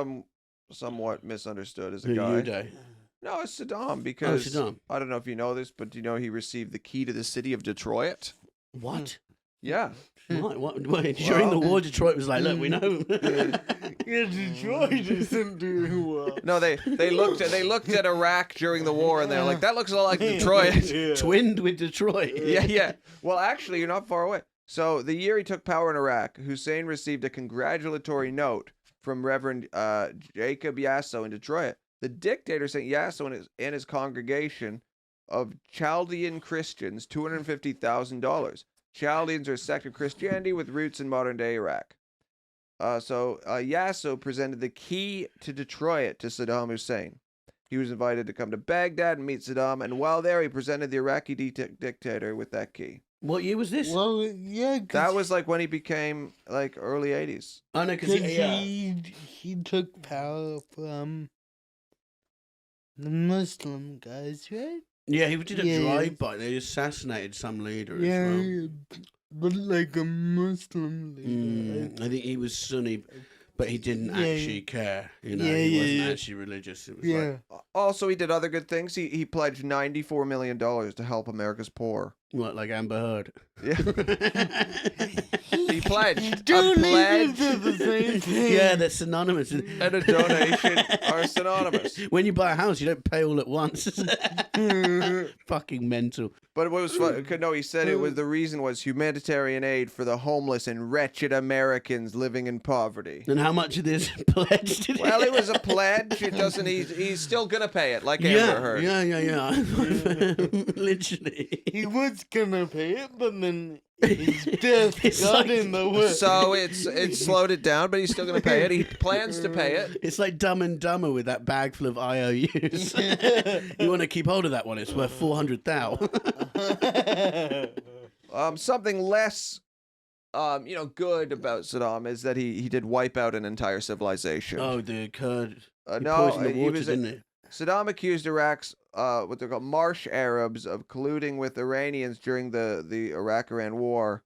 somewhat misunderstood as a guy. Uday? No, it's Saddam because Saddam. I don't know if you know this, but do you know he received the key to the city of Detroit? What? Yeah. What? During the war, Detroit was like, look, we know. Yeah, Detroit isn't doing well. No, they looked at Iraq during the war and they're like, that looks a lot like Detroit. Twinned with Detroit. Yeah. Well, actually, you're not far away. So the year he took power in Iraq, Hussein received a congratulatory note from Reverend Jacob Yasso in Detroit. The dictator sent Yasso and his congregation of Chaldean Christians $250,000. Chaldeans are a sect of Christianity with roots in modern-day Iraq. So Yasso presented the key to Detroit to Saddam Hussein. He was invited to come to Baghdad and meet Saddam, and while there, he presented the Iraqi dictator with that key. What year was this? Well, yeah, That was like when he became like early 80s. I know, because he took power from the Muslim guys, right? Yeah, he did a Yeah. drive-by. They assassinated some leader Yeah, as well. but like a Muslim leader. I think he was Sunni, but he didn't Yeah. actually care. You know, Yeah, he yeah, wasn't yeah. actually religious. It was Yeah. Also, he did other good things. He pledged $94 million to help America's poor. like Amber Heard. Yeah. He pledged. Two A pledge leaders are the same thing. Yeah, that's synonymous. and a donation are synonymous. When you buy a house, you don't pay all at once. Fucking mental. But what was fun? No, he said it was the reason was humanitarian aid for the homeless and wretched Americans living in poverty. And how much of this pledged did Well, it was a pledge. It doesn't. He's still gonna pay it, like Amber Heard. Yeah. Literally. He was gonna pay it, but then his death It's got like- in the way. So it's slowed it down, but he's still gonna pay it. He plans to pay it. It's like Dumb and Dumber with that bag full of IOUs. You want to keep hold of that one? It's worth 400,000. Something less, good about Saddam is that he did wipe out an entire civilization. Oh, the Kurd. He No, poisoned the he water, was didn't he? Saddam accused Iraq's what they're called Marsh Arabs of colluding with Iranians during the Iraq-Iran war.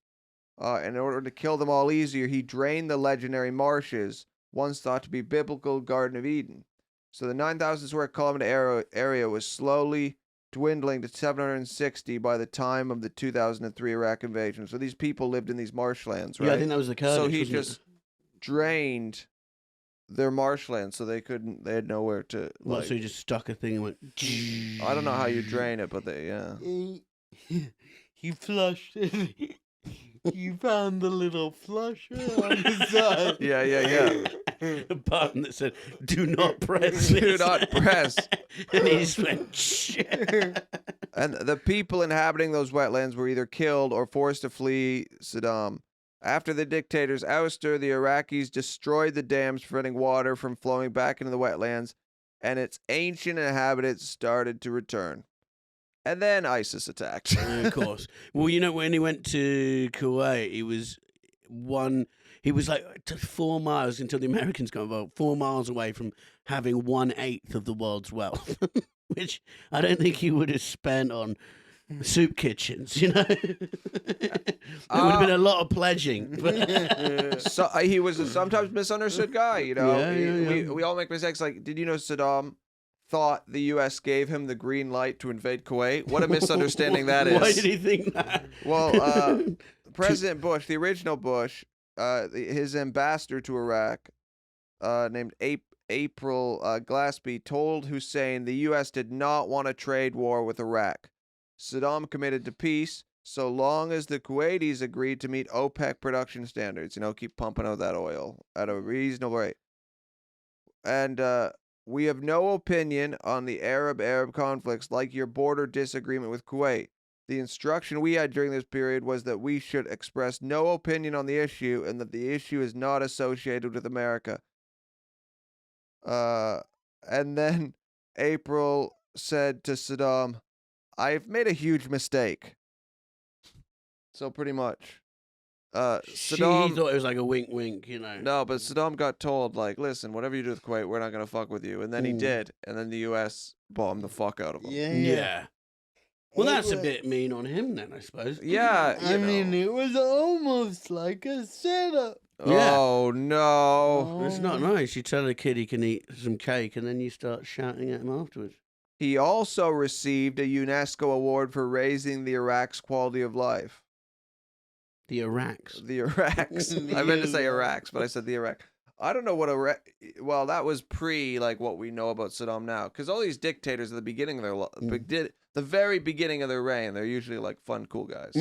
In order to kill them all easier, he drained the legendary marshes, once thought to be biblical Garden of Eden. So the 9,000 square kilometer area was slowly dwindling to 760 by the time of the 2003 Iraq invasion. So these people lived in these marshlands, right? Yeah, I think that was the Kurdish. So he wasn't it? just drained their marshlands, so they had nowhere to. What, so he just stuck a thing and went. I don't know how you drain it, but yeah. He flushed it. He found the little flusher on the side. Yeah. A button that said, "Do not press Do this." not press. And he just went. And the people inhabiting those wetlands were either killed or forced to flee Saddam. After the dictator's ouster, the Iraqis destroyed the dams preventing water from flowing back into the wetlands, and its ancient inhabitants started to return. And then ISIS attacked. Of course. Well, you know, when he went to Kuwait, he was like 4 miles until the Americans got involved, 4 miles away from having 1/8 of the world's wealth, which I don't think he would have spent on soup kitchens, you know. There would have been a lot of pledging. So he was a sometimes misunderstood guy, you know. Yeah. We all make mistakes. Like, did you know Saddam thought the U.S. gave him the green light to invade Kuwait? What a misunderstanding that is. Why did he think that? Well, President Bush, the original Bush, his ambassador to Iraq, named April Glaspie, told Hussein the U.S. did not want a trade war with Iraq. Saddam committed to peace so long as the Kuwaitis agreed to meet OPEC production standards, you know, keep pumping out that oil at a reasonable rate. And we have no opinion on the Arab conflicts like your border disagreement with Kuwait. The instruction we had during this period was that we should express no opinion on the issue and that the issue is not associated with America. And then April said to Saddam, I've made a huge mistake. So pretty much. She Saddam thought it was like a wink, wink, you know. No, but Saddam got told, like, listen, whatever you do with Kuwait, we're not going to fuck with you. And then he did. And then the U.S. bombed the fuck out of him. Yeah. Well, that's a bit mean on him then, I suppose. Yeah. I mean, it was almost like a setup. Yeah. Oh, no. It's not nice. You tell a kid he can eat some cake and then you start shouting at him afterwards. He also received a UNESCO award for raising the Iraq's quality of life. The Iraqs. The Iraqs. I meant to say Iraqs, but I said the Iraq. I don't know what Iraq... Well, that was pre, like, what we know about Saddam now. Because all these dictators at the beginning of their... The very beginning of their reign, they're usually, like, fun, cool guys.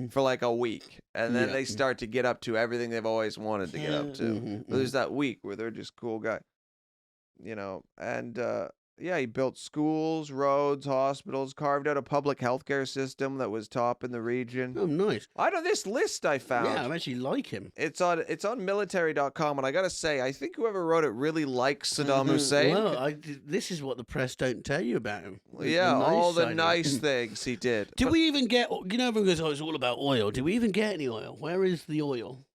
For, like, a week. And then they start to get up to everything they've always wanted to get up to. But there's that week where they're just cool guys. You know, and... yeah, he built schools, roads, hospitals, carved out a public healthcare system that was top in the region. Oh, nice. I know this list I found. Yeah, I actually like him. It's on military.com, and I gotta say, I think whoever wrote it really likes Saddam Hussein. Well, this is what the press don't tell you about him. Yeah, The nice all the side of nice him. things he did. Did we even get, you know, everyone goes, oh, it's all about oil. Did we even get any oil? Where is the oil?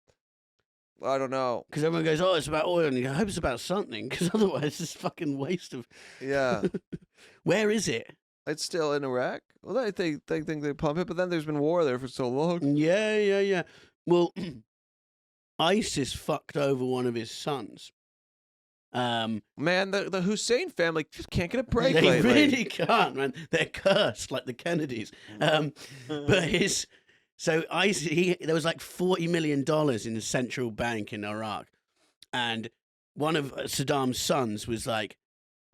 I don't know. Because everyone goes, oh, it's about oil. And you go, I hope it's about something, because otherwise it's fucking waste of... Yeah. Where is it? It's still in Iraq. Well, they think they pump it, but then there's been war there for so long. Yeah. Well, ISIS fucked over one of his sons. Man, the Hussein family just can't get a break They lately. really can't, man. They're cursed like the Kennedys. But his... So there was like $40 million in the central bank in Iraq. And one of Saddam's sons was like,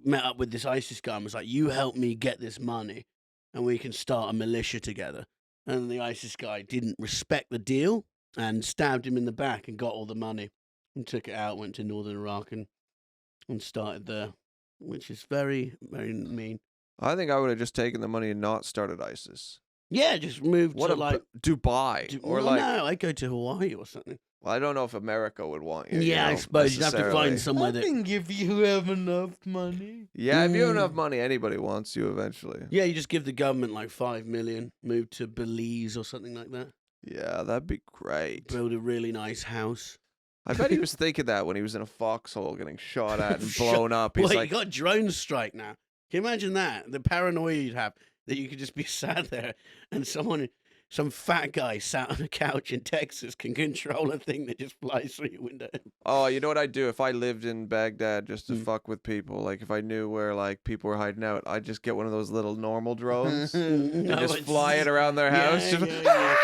met up with this ISIS guy and was like, you help me get this money and we can start a militia together. And the ISIS guy didn't respect the deal and stabbed him in the back and got all the money and took it out, went to northern Iraq and started there, which is very, very mean. I think I would have just taken the money and not started ISIS. Yeah, just moved to like Dubai or no, like. no, I'd go to Hawaii or something. Well, I don't know if America would want you. Yeah, you I know, suppose you'd have to necessarily. find somewhere I that. think if you have enough money. Yeah, if you have enough money, anybody wants you eventually. Yeah, you just give the government like $5 million, move to Belize or something like that. Yeah, that'd be great. Build a really nice house. I bet he was thinking that when he was in a foxhole getting shot at and blown up. He's Well, like, you got drone strike now. Can you imagine that? The paranoia you'd have that you could just be sat there and some fat guy sat on a couch in Texas can control a thing that just flies through your window. oh, you know what I'd do if I lived in Baghdad just to fuck with people? Like if I knew where like people were hiding out, I'd just get one of those little normal drones and No, just it's- fly it around their Yeah, house. Just- yeah.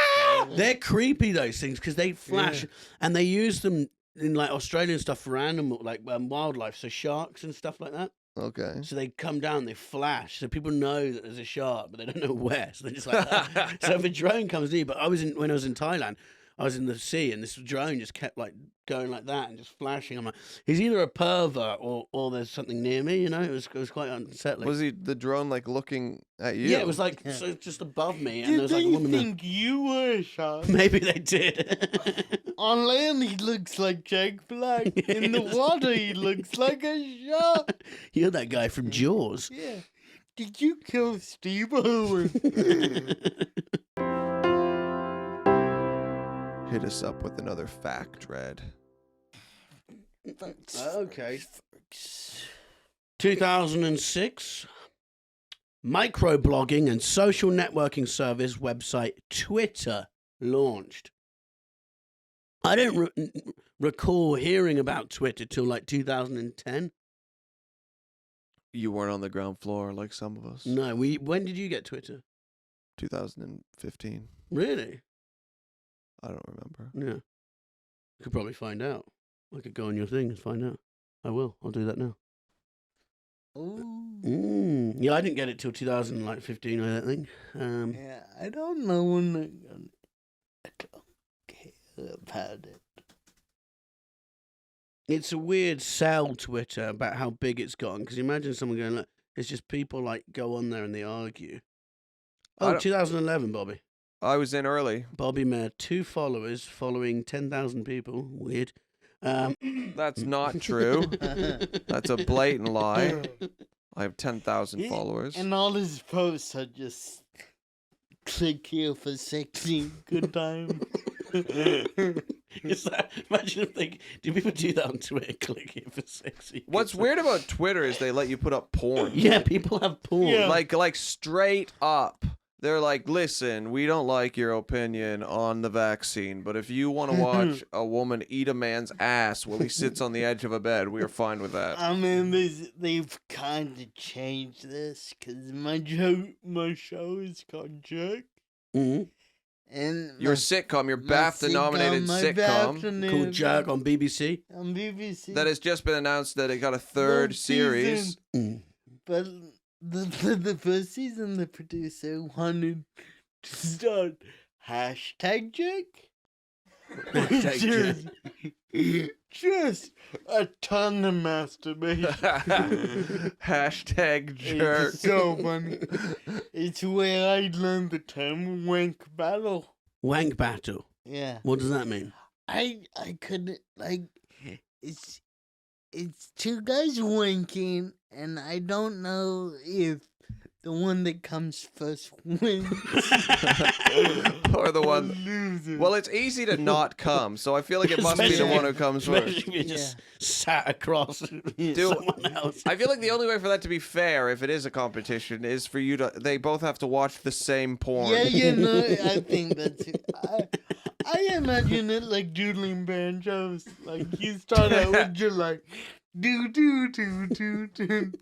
They're creepy, those things, because they flash and they use them in like Australian stuff for animal, like wildlife, so sharks and stuff like that. Okay. So they come down, they flash, so people know that there's a shark, but they don't know where. So they're just like, "Ah." So if a drone comes near, but when I was in Thailand, I was in the sea, and this drone just kept like going like that and just flashing. I'm like, he's either a pervert or there's something near me. You know, it was quite unsettling. Was the drone like looking at you? Yeah, it was like so just above me, and there Did was like they a woman there. think you were a shark? Maybe they did. On land, he looks like Jack Black. In the water, he looks like a shark. You're that guy from Jaws. Yeah. Did you kill Steve Irwin? Hit us up with another fact, Red. Okay. 2006, microblogging and social networking service website Twitter launched. I don't recall hearing about Twitter till like 2010. You weren't on the ground floor like some of us. No, when did you get Twitter? 2015. Really? I don't remember. Yeah. Could probably find out. I could go on your thing and find out. I will. I'll do that now. Ooh. Yeah, I didn't get it till 2015, I don't think. Yeah, I don't know when I don't care about it. It's a weird sell, Twitter, about how big it's gotten. Because imagine someone going, look, it's just people like go on there and they argue. I Oh, don't- 2011, Bobby. I was in early. Bobby Mair, 2 followers following 10,000 people. Weird. That's not true. That's a blatant lie. I have 10,000 Yeah, followers. And all his posts are just click here for sexy good time. Is that, imagine if they do people do that on Twitter? Click here for sexy. What's weird about Twitter is they let you put up porn. Yeah, people have porn. Yeah. Like straight up. They're like, listen, we don't like your opinion on the vaccine, but if you want to watch a woman eat a man's ass while he sits on the edge of a bed, we are fine with that. I mean, they've kind of changed this because my show is called Jerk. Mhm. And Your sitcom, your BAFTA-nominated sitcom, Called Jerk on BBC. on BBC. that has just been announced that it got a third Third series. season. But the first season, the producer wanted to start hashtag Jerk. Hashtag Just a ton of masturbation. Hashtag jerk. It's so funny. It's where I learned the term wank battle. Wank battle. Yeah. What does that mean? I couldn't like it's 2 guys wanking and I don't know if the one that comes first wins Or the one. loses. Well, it's easy to not come, so I feel like it must be the Especially- one who comes first. Especially if you just sat across Dude, someone else. I feel like the only way for that to be fair, if it is a competition, is for you to. They both have to watch the same porn. Yeah, no, I think that's it. I imagine it like doodling banjos. Like you start out with your like do do do do do.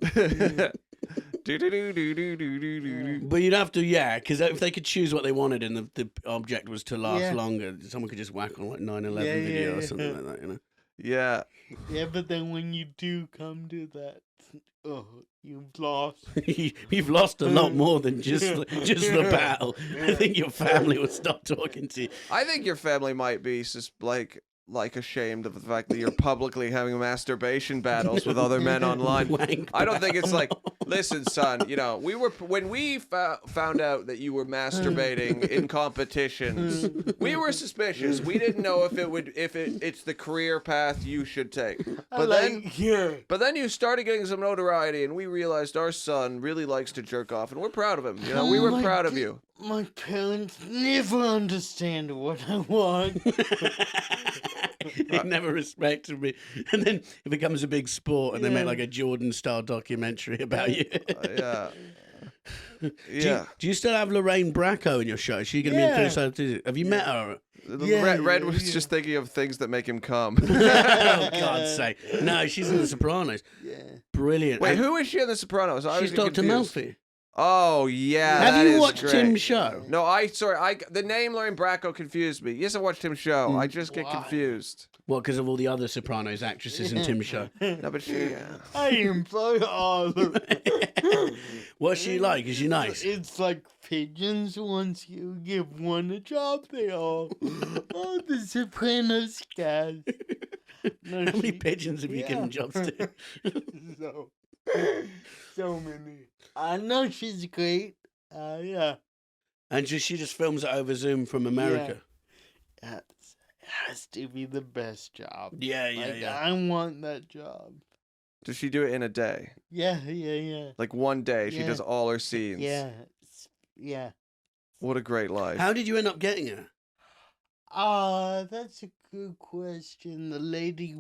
Do-do-do-do-do-do-do-do. But you'd have to, yeah, because if they could choose what they wanted and the object was to last Yeah. longer, someone could just whack on like 9/11 Yeah, video yeah, or something yeah. like that, you know? Yeah. Yeah, but then when you do come to that, oh, you've lost. You've lost a lot more than just the battle. I think your family will stop talking to you. I think your family might be like ashamed of the fact that you're publicly having masturbation battles with other men online. Wank I don't think it's battle. like, listen, son, when we found out that you were masturbating in competitions, we were suspicious. We didn't know if it's the career path you should take. But then you started getting some notoriety, and we realized our son really likes to jerk off, and we're proud of him. We Oh were my proud of God. you. My parents never understand what I want. He never respected me. And then it becomes a big sport and they make Yeah. like a Jordan-style documentary about you. Yeah. Yeah. Do you still have Lorraine Bracco in your show? Is she going to be in Yeah. first episode? Have you met her? Yeah, Red yeah, was yeah. just thinking of things that make him come. Oh, God's sake. No, she's in The Sopranos. Yeah. Brilliant. Wait, And who is she in The Sopranos? I she's was Dr. confused. Melfi. Oh yeah, Have that you is watched great. Tim's show? No, the name Lorraine Bracco confused me. Yes, I watched Tim's show. I just get Why? confused. Well, because of all the other Sopranos actresses in Tim's show. No, but she. I employ all of them. What's she like? Is she nice? It's like pigeons. Once you give one a job, they all. Oh, the Sopranos cast. No, How many she- pigeons have you given jobs to? so many. I know she's great. Yeah. And she just films it over Zoom from America. It has to be the best job. Yeah, Like, I want that job. Does she do it in a day? Yeah. Like one day, she Yeah. does all her scenes. Yeah. What a great life. How did you end up getting her? That's a good question. The lady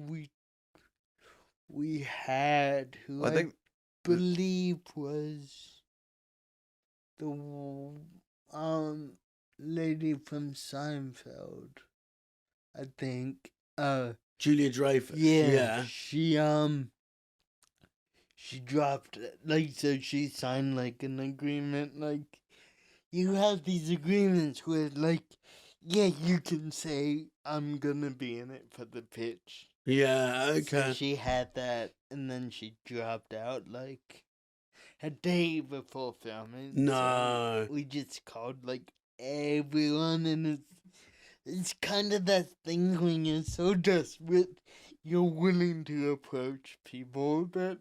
we had, who I I think believe was the lady from Seinfeld. I think. Julia Dreyfus. Yeah. She dropped it. Like, so she signed like an agreement. Like, you have these agreements where, like, yeah, you can say I'm gonna be in it for the pitch. Yeah, okay. So she had that, and then she dropped out like a day before filming. No. So we just called like everyone, and it's kind of that thing when you're so desperate, you're willing to approach people that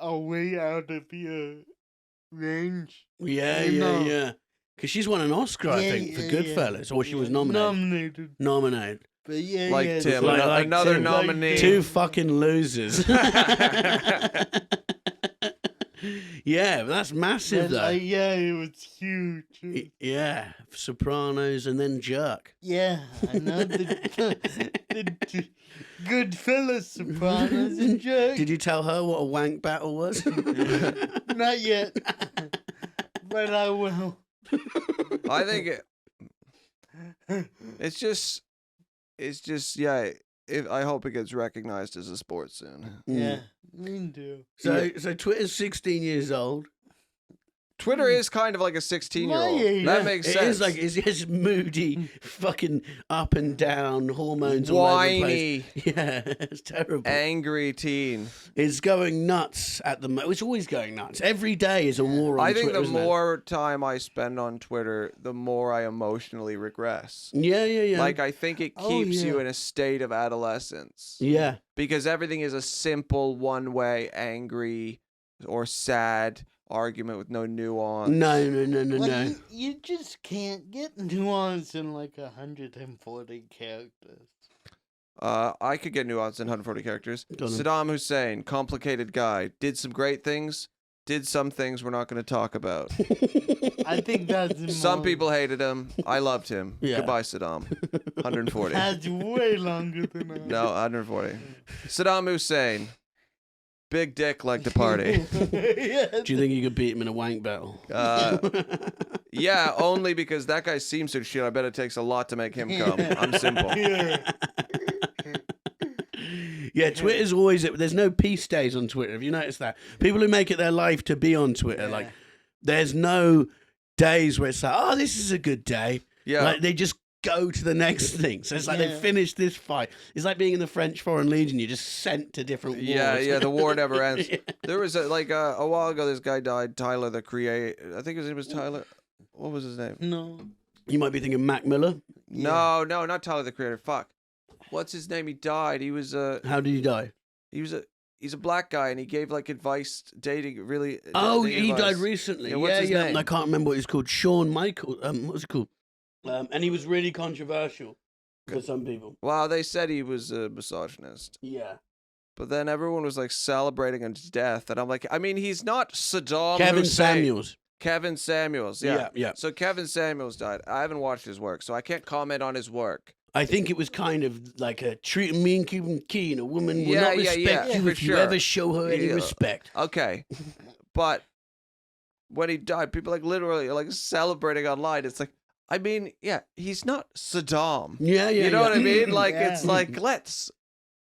are way out of your range. Yeah. You know. Because she's won an Oscar, I think, for Goodfellas, or she was nominated. Nominated. But yeah, like yeah. Tim, so- Like another Tim. nominee. Two fucking losers. Yeah, but that's massive, though. yeah, it was huge. Yeah, Sopranos and then Jerk. Yeah, I know the Goodfellas, Sopranos, and Jerk. Did you tell her what a wank battle was? Not yet, but I will. I think it's just yeah. I hope it gets recognized as a sport soon. Yeah, me too. So Twitter's 16 years old. Twitter is kind of like a 16-year-old. Yeah. That makes It sense. is like it's moody, fucking up and down, hormones all over the whiny, place. Yeah, it's terrible. angry teen. It's going nuts at the moment. It's always going nuts. Every day is a war on I think Twitter, the isn't it? more time I spend on Twitter, the more I emotionally regress. Yeah. Like, I think it Oh, keeps you yeah. in a state of adolescence. Yeah. Because everything is a simple, one-way, angry or sad argument with no nuance. No. You just can't get nuance in like 140 characters. I could get nuance in 140 characters. Go on. Saddam Hussein, complicated guy, did some great things, did some things we're not going to talk about. I think that's Some more- people hated him. I loved him. Yeah. Goodbye, Saddam. 140. That's way longer than I. No, 140. Saddam Hussein, big dick, like to party. Yeah. Do you think you could beat him in a wank battle? Yeah, only because that guy seems to shit. I bet it takes a lot to make him come. I'm simple. Yeah. Yeah, Twitter's always. There's no peace days on Twitter. Have you noticed that? People who make it their life to be on Twitter, like, there's no days where it's like, oh, this is a good day. Yeah. Like, they just go to the next thing. So it's like they finished this fight. It's like being in the French Foreign Legion. You're just sent to different wars. Yeah, the war never ends. Yeah. There was a while ago, this guy died, Tyler, the creator. I think his name was Tyler. What was his name? No. You might be thinking Mac Miller. No, not Tyler, the creator. Fuck. What's his name? He died. He was How did he die? he's a black guy, and he gave like advice, dating, really. Oh, dating he advice. died recently. Yeah, what's his name? I can't remember what he's called. Shawn Michael. What was it called? And he was really controversial for some people. Wow, they said he was a misogynist. Yeah. But then everyone was like celebrating his death, and I'm like, I mean, he's not Saddam Kevin Hussein. Samuels. Kevin Samuels, yeah. Yeah. So Kevin Samuels died. I haven't watched his work, so I can't comment on his work. I think it was kind of like a treat a mean Cuban keen. A woman will Yeah, not yeah, respect yeah, you for if you sure. ever show her any Yeah. respect. Okay, but when he died, people like literally like celebrating online. It's like, I mean, yeah, he's not Saddam. Yeah. You know what I mean? Like Yeah. it's like let's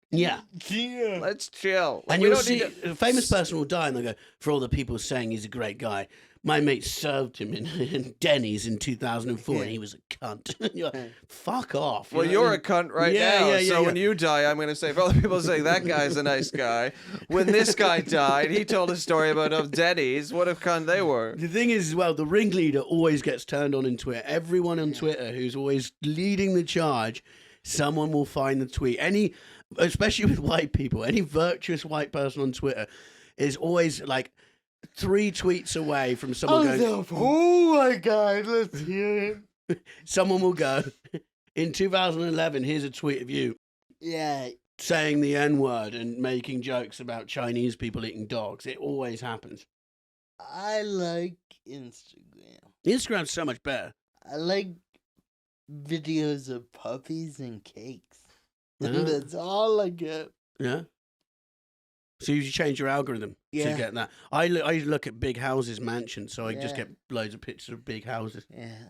Yeah. chill. Like, And we you'll don't see need to- a famous person will die and they'll go, for all the people saying he's a great guy, my mate served him in Denny's in 2004 and he was a cunt. And you're like, fuck off. Well, know you're what a cunt right Yeah, now. yeah, yeah, so yeah. when you die, I'm going to say, for other people saying that guy's a nice guy. When this guy died, he told a story about Denny's. What a cunt they were. The thing is, well, the ringleader always gets turned on in Twitter. Everyone on Twitter who's always leading the charge, someone will find the tweet. Especially with white people, any virtuous white person on Twitter is always like 3 tweets away from someone going, Oh my God, let's hear it. someone will go, in 2011, here's a tweet of you. Yeah, saying the N-word and making jokes about Chinese people eating dogs. It always happens. I like Instagram. Instagram's so much better. I like videos of puppies and cakes. Yeah. That's all I get. Yeah. So you change your algorithm to get that. I look at big houses, mansions, so I just get loads of pictures of big houses. Yeah.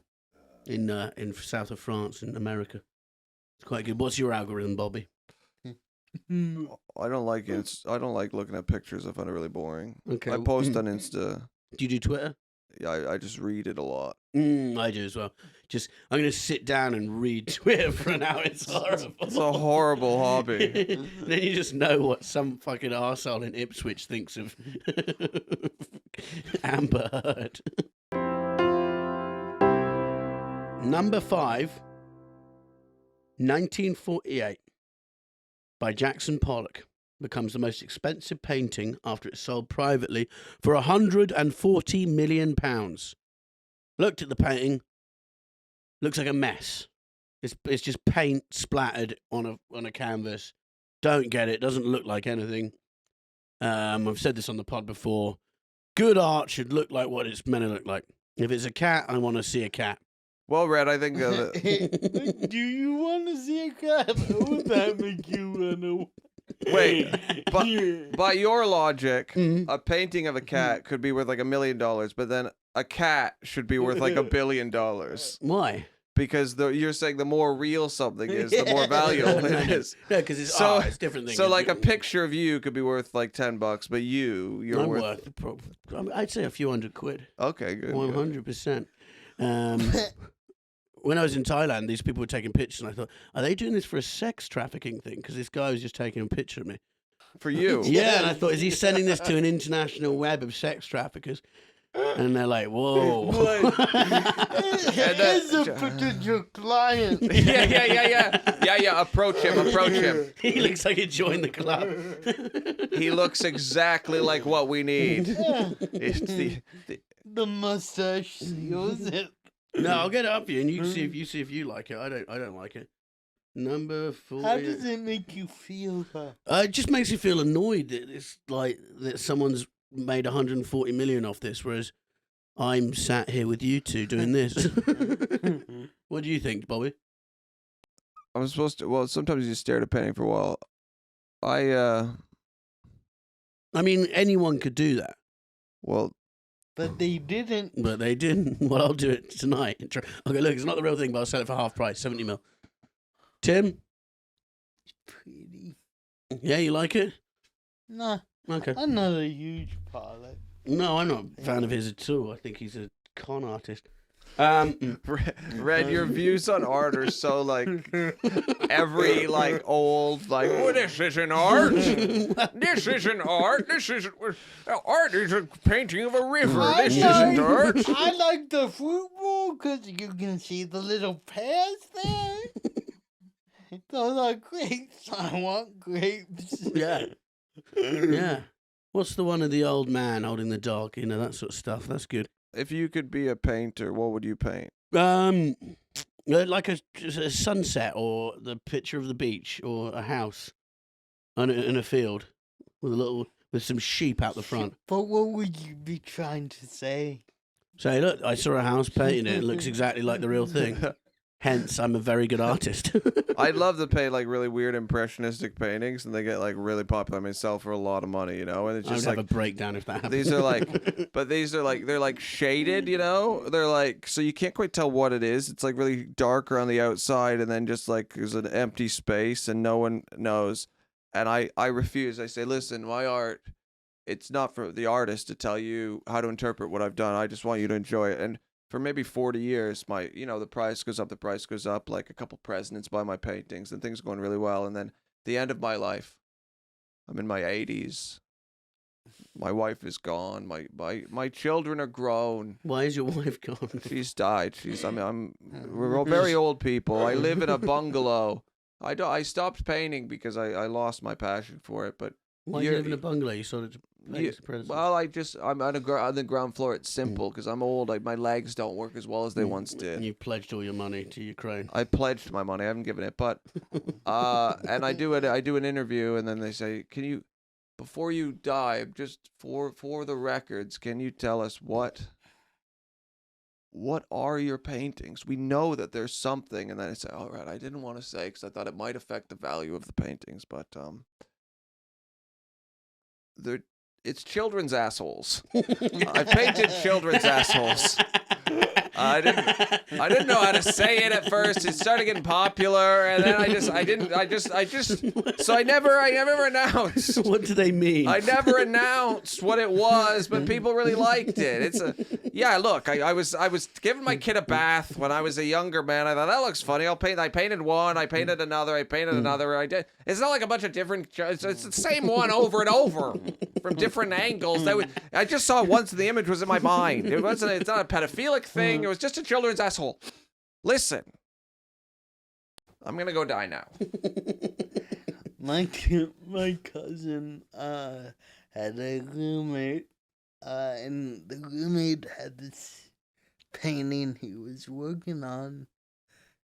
In south of France in America. It's quite good. What's your algorithm, Bobby? I don't like it. I don't like looking at pictures. I find it really boring. Okay. I post on Insta. Do you do Twitter? Yeah, I just read it a lot. I do as well. I'm going to sit down and read Twitter for an hour. It's horrible. It's a horrible hobby. Then you just know what some fucking arsehole in Ipswich thinks of Amber Heard. Number 5, 1948, by Jackson Pollock, becomes the most expensive painting after it sold privately for £140 million. Looked at the painting. Looks like a mess. It's just paint splattered on a canvas. Don't get it. Doesn't look like anything. I've said this on the pod before. Good art should look like what it's meant to look like. If it's a cat, I want to see a cat. Well, Red, I think. Do you want to see a cat? Would that make you run away? Wait, by your logic, a painting of a cat could be worth like $1 million, but then a cat should be worth like $1 billion. Why? Because you're saying the more real something is, the more valuable it is. No, because it's different things. So like a picture of you could be worth like $10, but you're I'm worth. I'd say a few $100. Okay, good. 100%. When I was in Thailand, these people were taking pictures, and I thought, are they doing this for a sex trafficking thing? Because this guy was just taking a picture of me. For you? Yeah, and I thought, is he sending this to an international web of sex traffickers? And they're like, whoa. It's a potential client. Yeah. Approach him. He looks like he joined the club. He looks exactly like what we need. Yeah. It's The mustache seals it. No, I'll get it up for you, and you see if you like it. I don't like it. Number 4. How does it make you feel? It just makes you feel annoyed that it's like that someone's made 140 million off this, whereas I'm sat here with you two doing this. What do you think, Bobby? I'm supposed to. Well, sometimes you stare at a painting for a while. I mean, anyone could do that. Well, But they didn't. But they didn't. Well, I'll do it tonight. Okay, look, it's not the real thing, but I'll sell it for half price, 70 mil. Tim? Pretty. Yeah, you like it? Nah, Okay. I'm not a huge pilot. No, I'm not a fan of his at all. I think he's a con artist. Red, your views on art are so like every like old like, oh, this isn't art. This isn't art. This isn't art. Is a painting of a river. This isn't art. I like the fruit bowl because you can see the little pears there. Those are grapes. I want grapes. Yeah. Yeah. What's the one of the old man holding the dog? You know, that sort of stuff. That's good. If you could be a painter, what would you paint? Like a sunset or the picture of the beach or a house in a field with some sheep out the front. But what would you be trying to say? Say, look, I saw a house painted it. It looks exactly like the real thing. Hence, I'm a very good artist. I'd love to paint like really weird impressionistic paintings, and they get like really popular. I mean, sell for a lot of money, you know. And it's just I'd like have a breakdown if that happened. these are like, but these are like they're like shaded, you know. They're like so you can't quite tell what it is. It's like really darker on the outside, and then just like there's an empty space, and no one knows. And I refuse. I say, listen, my art, it's not for the artist to tell you how to interpret what I've done. I just want you to enjoy it. And for maybe 40 years, the price goes up, like a couple presidents buy my paintings and things are going really well. And then the end of my life, I'm in my 80s. My wife is gone. My children are grown. Why is your wife gone? She's died. We're all very old people. I live in a bungalow. I stopped painting because I lost my passion for it. But Why do you live in a bungalow? You sold it to... Vegas Predators. Well, I'm on the ground floor. It's simple because I'm old. My legs don't work as well as they once did. And you pledged all your money to Ukraine. I pledged my money. I haven't given it, but and I do an interview, and then they say, "Can you, before you die, just for the records, can you tell us what are your paintings? We know that there's something." And then I say, "All right, I didn't want to say because I thought it might affect the value of the paintings, but it's children's assholes. I painted children's assholes." I didn't know how to say it at first. It started getting popular, and then so I never announced. What do they mean? I never announced what it was, but people really liked it. Look, I was giving my kid a bath when I was a younger man. I thought that looks funny. I painted one, I painted another, I painted another. I did. It's not like a bunch of different. It's the same one over and over from different angles. I just saw it once, and the image was in my mind. It's not a pedophilic thing. It was just a children's asshole. Listen, I'm gonna go die now. My cousin had a roommate, and the roommate had this painting he was working on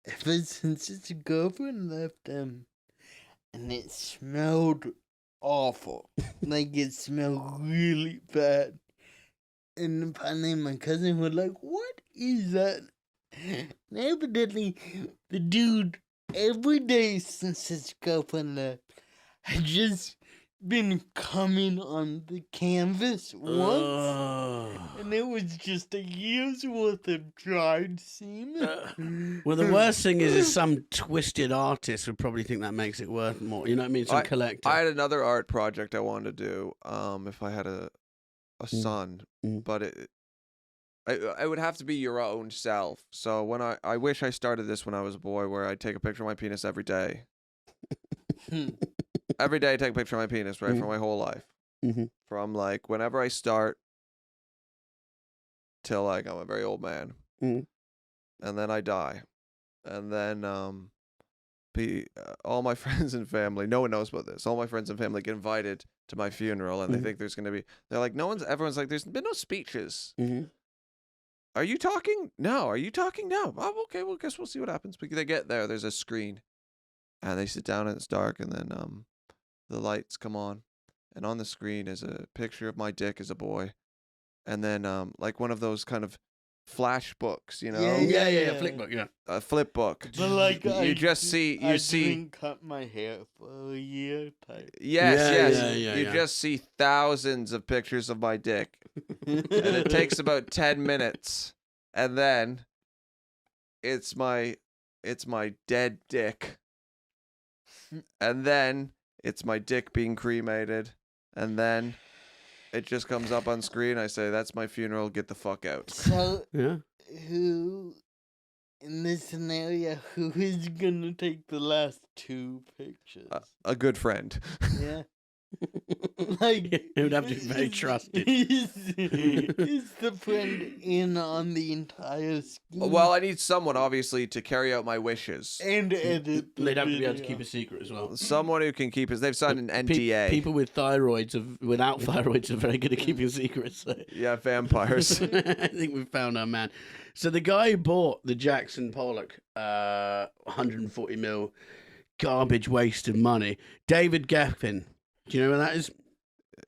ever since his girlfriend left him, and it smelled awful. Like, it smelled really bad. And finally, my cousin was like, "What is that?" And evidently, the dude, every day since his girlfriend left, had just been coming on the canvas once. And it was just a year's worth of dried semen. Well, the worst thing is some twisted artist would probably think that makes it worth more. You know what I mean? Some collector. I had another art project I wanted to do if I had a son, but it would have to be your own self. So when I wish I started this when I was a boy, where I'd take a picture of my penis every day. Every day I take a picture of my penis, right, for my whole life. From like whenever I start till like I'm a very old man. And then I die. And then all my friends and family, no one knows about this. All my friends and family get invited to my funeral, and they think there's going to be, they're like, everyone's like, there's been no speeches. Are you talking? No. Are you talking? No. Oh, okay, well, guess we'll see what happens. But they get there, there's a screen, and they sit down and it's dark, and then the lights come on, and on the screen is a picture of my dick as a boy, and then like one of those kind of flash books, you know? Yeah, flip book, yeah. A flip book. But like, I didn't cut my hair for a year type. Yes. Yeah, you just see thousands of pictures of my dick. And it takes about 10 minutes. And then it's my dead dick. And then it's my dick being cremated. And then it just comes up on screen. I say, "That's my funeral. Get the fuck out." So, who, in this scenario, who is gonna take the last two pictures? A good friend. Yeah. Like, it would have to be very trusted. Is the friend in on the entire scheme? Well, I need someone, obviously, to carry out my wishes. And edit. They'd have to be able to keep a secret as well. Someone who can keep it. They've signed an NDA. People with without thyroids are very good at keeping secrets. So. Yeah, vampires. I think we've found our man. So the guy who bought the Jackson Pollock 140 mil garbage waste of money, David Geffen. Do you know where that is?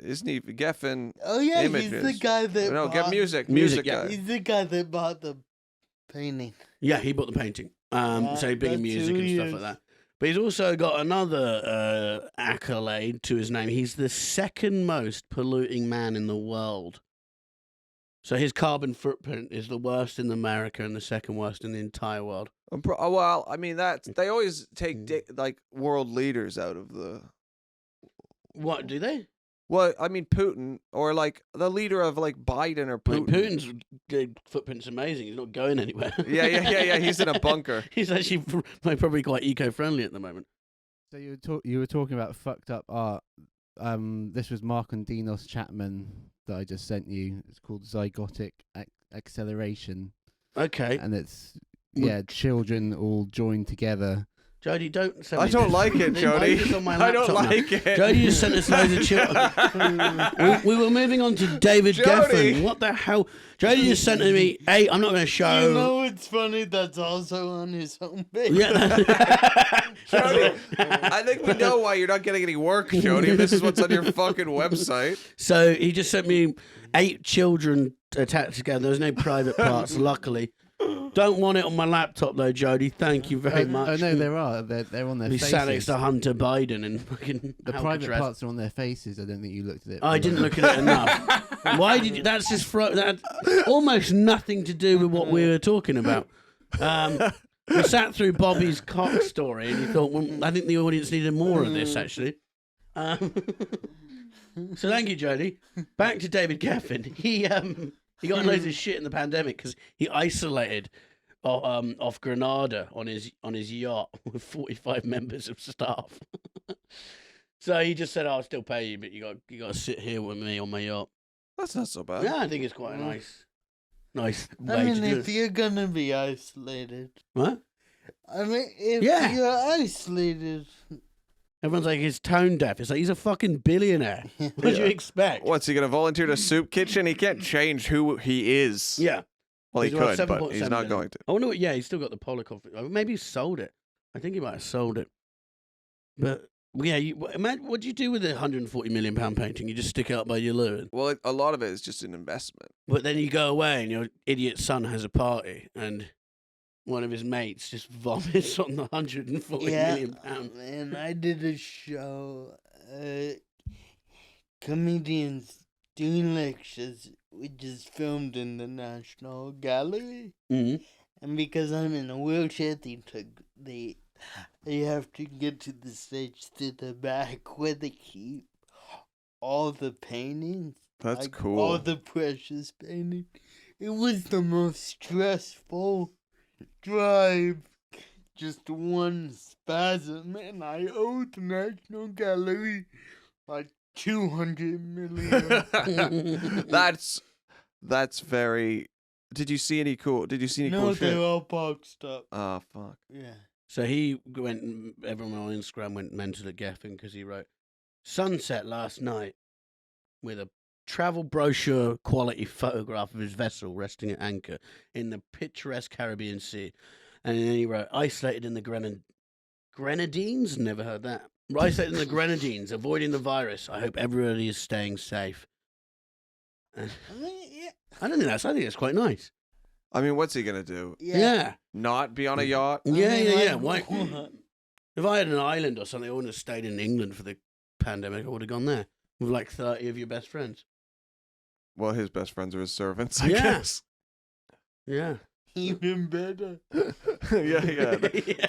Isn't he Geffen? Oh yeah, Images. he's the guy that. No, get music yeah. guy. He's the guy that bought the painting. Yeah, he bought the painting. So he's big in music and stuff like that. But he's also got another accolade to his name. He's the second most polluting man in the world. So his carbon footprint is the worst in America and the second worst in the entire world. Well, I mean, they always take like world leaders out of the. What do they? Well, I mean, Putin, or like the leader of like Biden or Putin. Putin's footprint's amazing. He's not going anywhere. Yeah. He's in a bunker. He's actually probably quite eco-friendly at the moment. So you were talking about fucked up art. This was Mark and Dinos Chapman that I just sent you. It's called Zygotic Acceleration. Okay. And it's children all joined together Jody, don't send I me don't this. like it, Why Jody. is this on my I don't laptop now? like it. Jody just sent us loads of children. we were moving on to David Jody. Geffen. What the hell? Jody just sent to me, hey, I'm not going to show. You know it's funny, that's also on his homepage. Yeah. Jody, I think we know why you're not getting any work, Jody. If this is what's on your fucking website. So he just sent me 8 children attached together. There's no private parts, luckily. Don't want it on my laptop though, Jody. Thank you very much. Oh no, there are. They're on their He faces. sat next to Hunter Biden and fucking The private parts are on their faces. I don't think you looked at it. I didn't look at it enough. Why did you? That's just that had almost nothing to do with what we were talking about. We sat through Bobby's cock story and you thought, well, I think the audience needed more of this actually. So thank you, Jody. Back to David Geffen. He got in loads of shit in the pandemic because he isolated off Grenada on his yacht with 45 members of staff. So he just said, "I'll still pay you, but you got to sit here with me on my yacht." That's not so bad. Yeah, I think it's quite a nice way I mean, to do if it. you're gonna be isolated. What? I mean, if Yeah. you're isolated. Everyone's like, he's tone deaf. It's like, he's a fucking billionaire. What do you expect? What's he going to volunteer to soup kitchen? He can't change who he is. Yeah. Well, he He's worth could, but 7.7 he's not million. going to. I wonder what, yeah, he's still got the Polikoff. Maybe he sold it. I think he might have sold it. But, yeah, what do you do with a £140 million painting? You just stick it up by your loo. Well, a lot of it is just an investment. But then you go away and your idiot son has a party and one of his mates just vomits on the £140 million pounds. And I did a show, comedians doing lectures, which is filmed in the National Gallery. Mm-hmm. And because I'm in a wheelchair, they have to get to the stage to the back where they keep all the paintings. That's like, cool. All the precious paintings. It was the most stressful drive. Just one spasm, and I owe the National Gallery like 200 million. That's very. Did you see any cool? Did you see any No, cool they're shit? all boxed up. Oh fuck. Yeah. So he went, everyone on Instagram went mental at Geffen because he wrote, "Sunset last night with a travel brochure quality photograph of his vessel resting at anchor in the picturesque Caribbean Sea." And then he wrote, "Isolated in the Grenadines?" Never heard that. "Isolated in the Grenadines, avoiding the virus. I hope everybody is staying safe." And I mean, yeah. I think that's quite nice. I mean, what's he gonna do? Yeah. Not be on a yacht? Yeah. Why? If I had an island or something, I wouldn't have stayed in England for the pandemic. I would have gone there with like 30 of your best friends. Well, his best friends are his servants, I Yeah. guess. Yeah. Even better. yeah.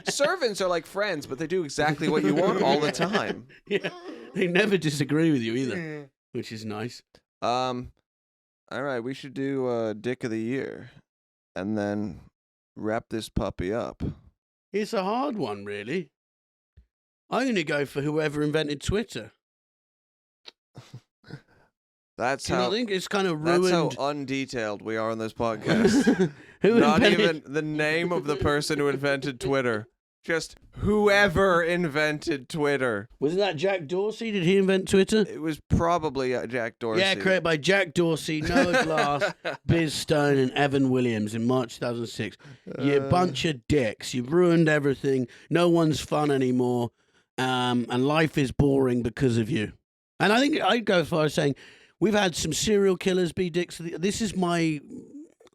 Servants are like friends, but they do exactly what you want all the time. Yeah. They never disagree with you either, Yeah. which is nice. All right, we should do Dick of the Year, and then wrap this puppy up. It's a hard one, really. I'm going to go for whoever invented Twitter. That's Do you how. not think it's kind of ruined? That's how undetailed we are on this podcast. Who Not invented? even the name of the person who invented Twitter. Just whoever invented Twitter. Wasn't that Jack Dorsey? Did he invent Twitter? It was probably Jack Dorsey. Yeah, created by Jack Dorsey, Noah Glass, Biz Stone, and Evan Williams in March 2006. You bunch of dicks. You've ruined everything. No one's fun anymore. And life is boring because of you. And I think I'd go as far as saying we've had some serial killers be dicks. This is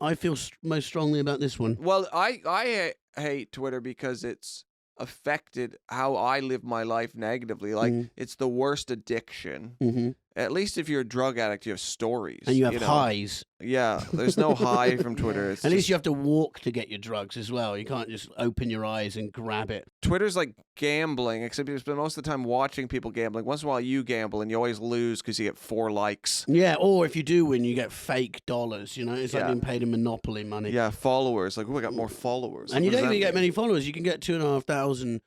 I feel most strongly about this one. Well, I hate Twitter because it's affected how I live my life negatively. Like, it's the worst addiction. Mm-hmm. At least if you're a drug addict, you have stories. And you have know? highs. Yeah, there's no high from Twitter. It's At least just- you have to walk to get your drugs as well. You can't just open your eyes and grab it. Twitter's like gambling, except you spend most of the time watching people gambling. Once in a while, you gamble, and you always lose because you get 4 likes. Yeah, or if you do win, you get fake dollars. You know, it's like Yeah. being paid in Monopoly money. Yeah, followers. Like, oh, I got more followers. And you What does don't that even get mean? many followers. You can get 2,500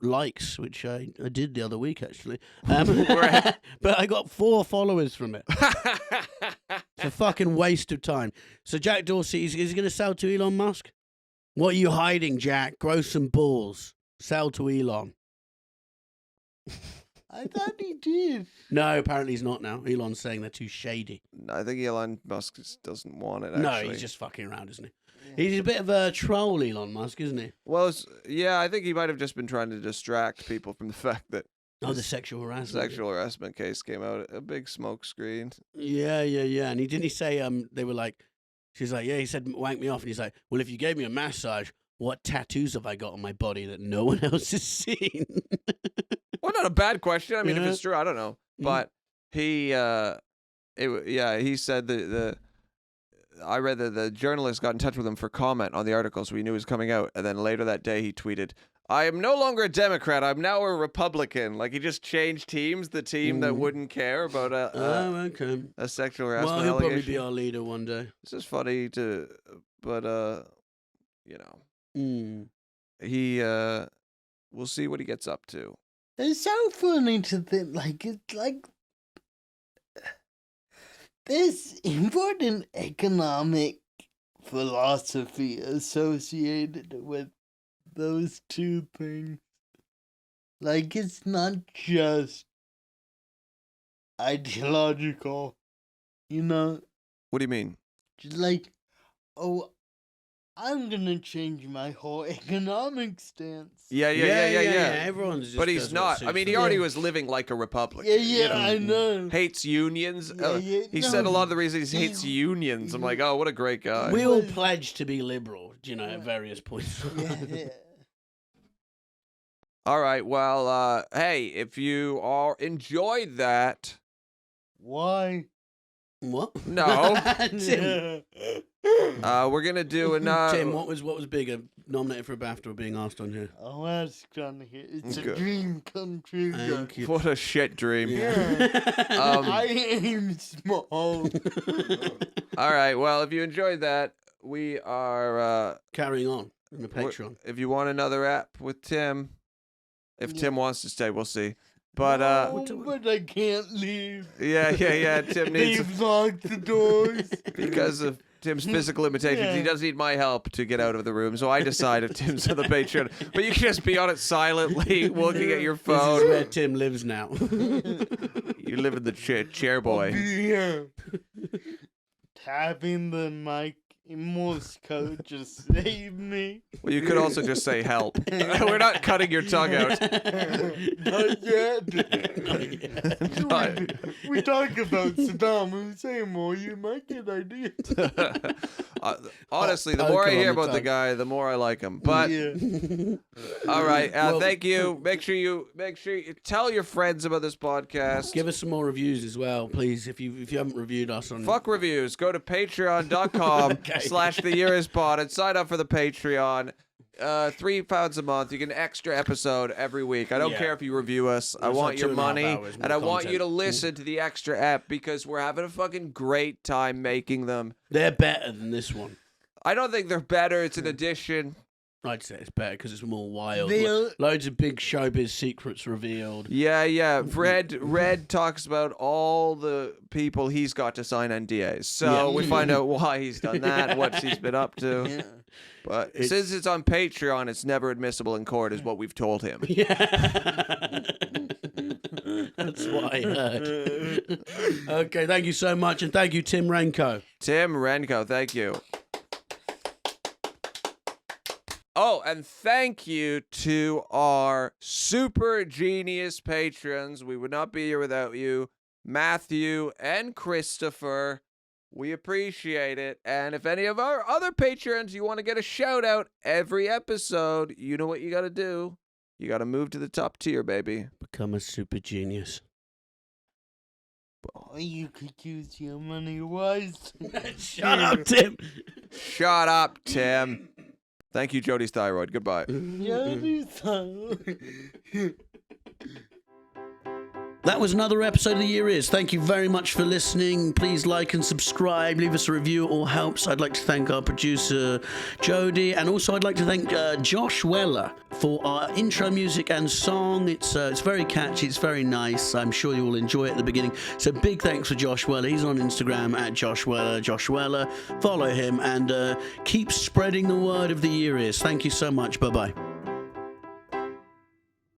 likes, which I did the other week, actually. But I got 4 followers from it. It's a fucking waste of time. So Jack Dorsey, is he going to sell to Elon Musk? What are you hiding, Jack? Grow some balls. Sell to Elon. I thought he did. No, apparently he's not now. Elon's saying they're too shady. I think Elon Musk doesn't want it, No, actually. he's just fucking around, isn't he? He's a bit of a troll, Elon Musk, isn't he? Well, I think he might have just been trying to distract people from the fact that Oh, the sexual harassment. sexual harassment case came out. A big smoke screen. Yeah. And he say they were like, she's like, yeah, he said wank me off, and he's like, well, if you gave me a massage, what tattoos have I got on my body that no one else has seen? Well, not a bad question. I mean, if Yeah. it's true, I don't know. But he said I read that the journalist got in touch with him for comment on the article, so he knew it was coming out. And then later that day, he tweeted, "I am no longer a Democrat. I'm now a Republican." Like, he just changed teams, the team that wouldn't care about okay. a sexual harassment Well, he'll allegation. probably be our leader one day. It's just funny but he, we'll see what he gets up to. It's so funny to think, like, it's like this important economic philosophy associated with those two things. Like, it's not just ideological, you know? What do you mean? Just like, oh, I'm gonna change my whole economic stance. Yeah. Everyone's just But he's does what not. I suits mean, he them. already was living like a Republican. Yeah, I know. Hates unions. Yeah, He no. said a lot of the reasons he hates Yeah. unions. I'm like, oh, what a great guy. We all pledged to be liberal, at various points. Yeah. All right. Well, hey, if you all enjoyed that, Why? What? No. Tim. we're gonna do another. Tim, what was bigger, nominated for a BAFTA or being asked on here? Oh, that's gonna hit. It's Good. a dream come true. Thank you. What a shit dream. I aim small. All right. Well, if you enjoyed that, we are Carrying on in the we're- Patreon. If you want another app with Tim, if Yeah. Tim wants to stay, we'll see. But No, but I can't leave. yeah. Tim needs They've locked the doors. because of Tim's physical limitations. He Yeah. does need my help to get out of the room. So I decided Tim's on the Patreon, but you can just be on it silently, looking at your This is phone. where Tim lives now. You live in the chair boy. Yeah. Tapping the mic in Morse code just saved me. Well, you could also just say help. We're not cutting your tongue out. Not yet. Not- We talk about Saddam Hussein more, you might get ideas. Honestly, the more I poker hear on the about the tongue. guy, the more I like him. But Yeah. all right, Well- thank you. Make sure you tell your friends about this podcast. Give us some more reviews as well, please. If you haven't reviewed us on Fuck reviews. Go to patreon.com/theyerispod and sign up for the Patreon. £3 a month. You get an extra episode every week. I don't Yeah. care if you review us. I It's want like your 2.5 money, hours more and I want you to content. listen to the extra app because we're having a fucking great time making them. They're better than this one. I don't think they're better. It's an addition. I'd say it's better because it's more wild. They'll- Loads of big showbiz secrets revealed. Yeah. Red talks about all the people he's got to sign NDAs. So Yeah. we find out why he's done that, what he's been up to. Yeah. But since it's on Patreon, it's never admissible in court, is what we've told him. Yeah. That's what I heard. Okay, thank you so much. And thank you, Tim Renkow. Tim Renkow, thank you. Oh, and thank you to our super genius patrons. We would not be here without you, Matthew and Christopher. We appreciate it. And if any of our other patrons, you want to get a shout out every episode, you know what you got to do. You got to move to the top tier, baby. Become a super genius. Or you could use your money wisely. Shut up, Tim. Shut up, Tim. Thank you, Jody's thyroid. Goodbye. Jody, son. That was another episode of The Year Is. Thank you very much for listening. Please like and subscribe. Leave us a review. It all helps. I'd like to thank our producer, Jody. And also I'd like to thank Josh Weller for our intro music and song. It's very catchy. It's very nice. I'm sure you will enjoy it at the beginning. So big thanks for Josh Weller. He's on Instagram at Josh Weller. Josh Weller. Follow him and keep spreading the word of The Year Is. Thank you so much. Bye-bye.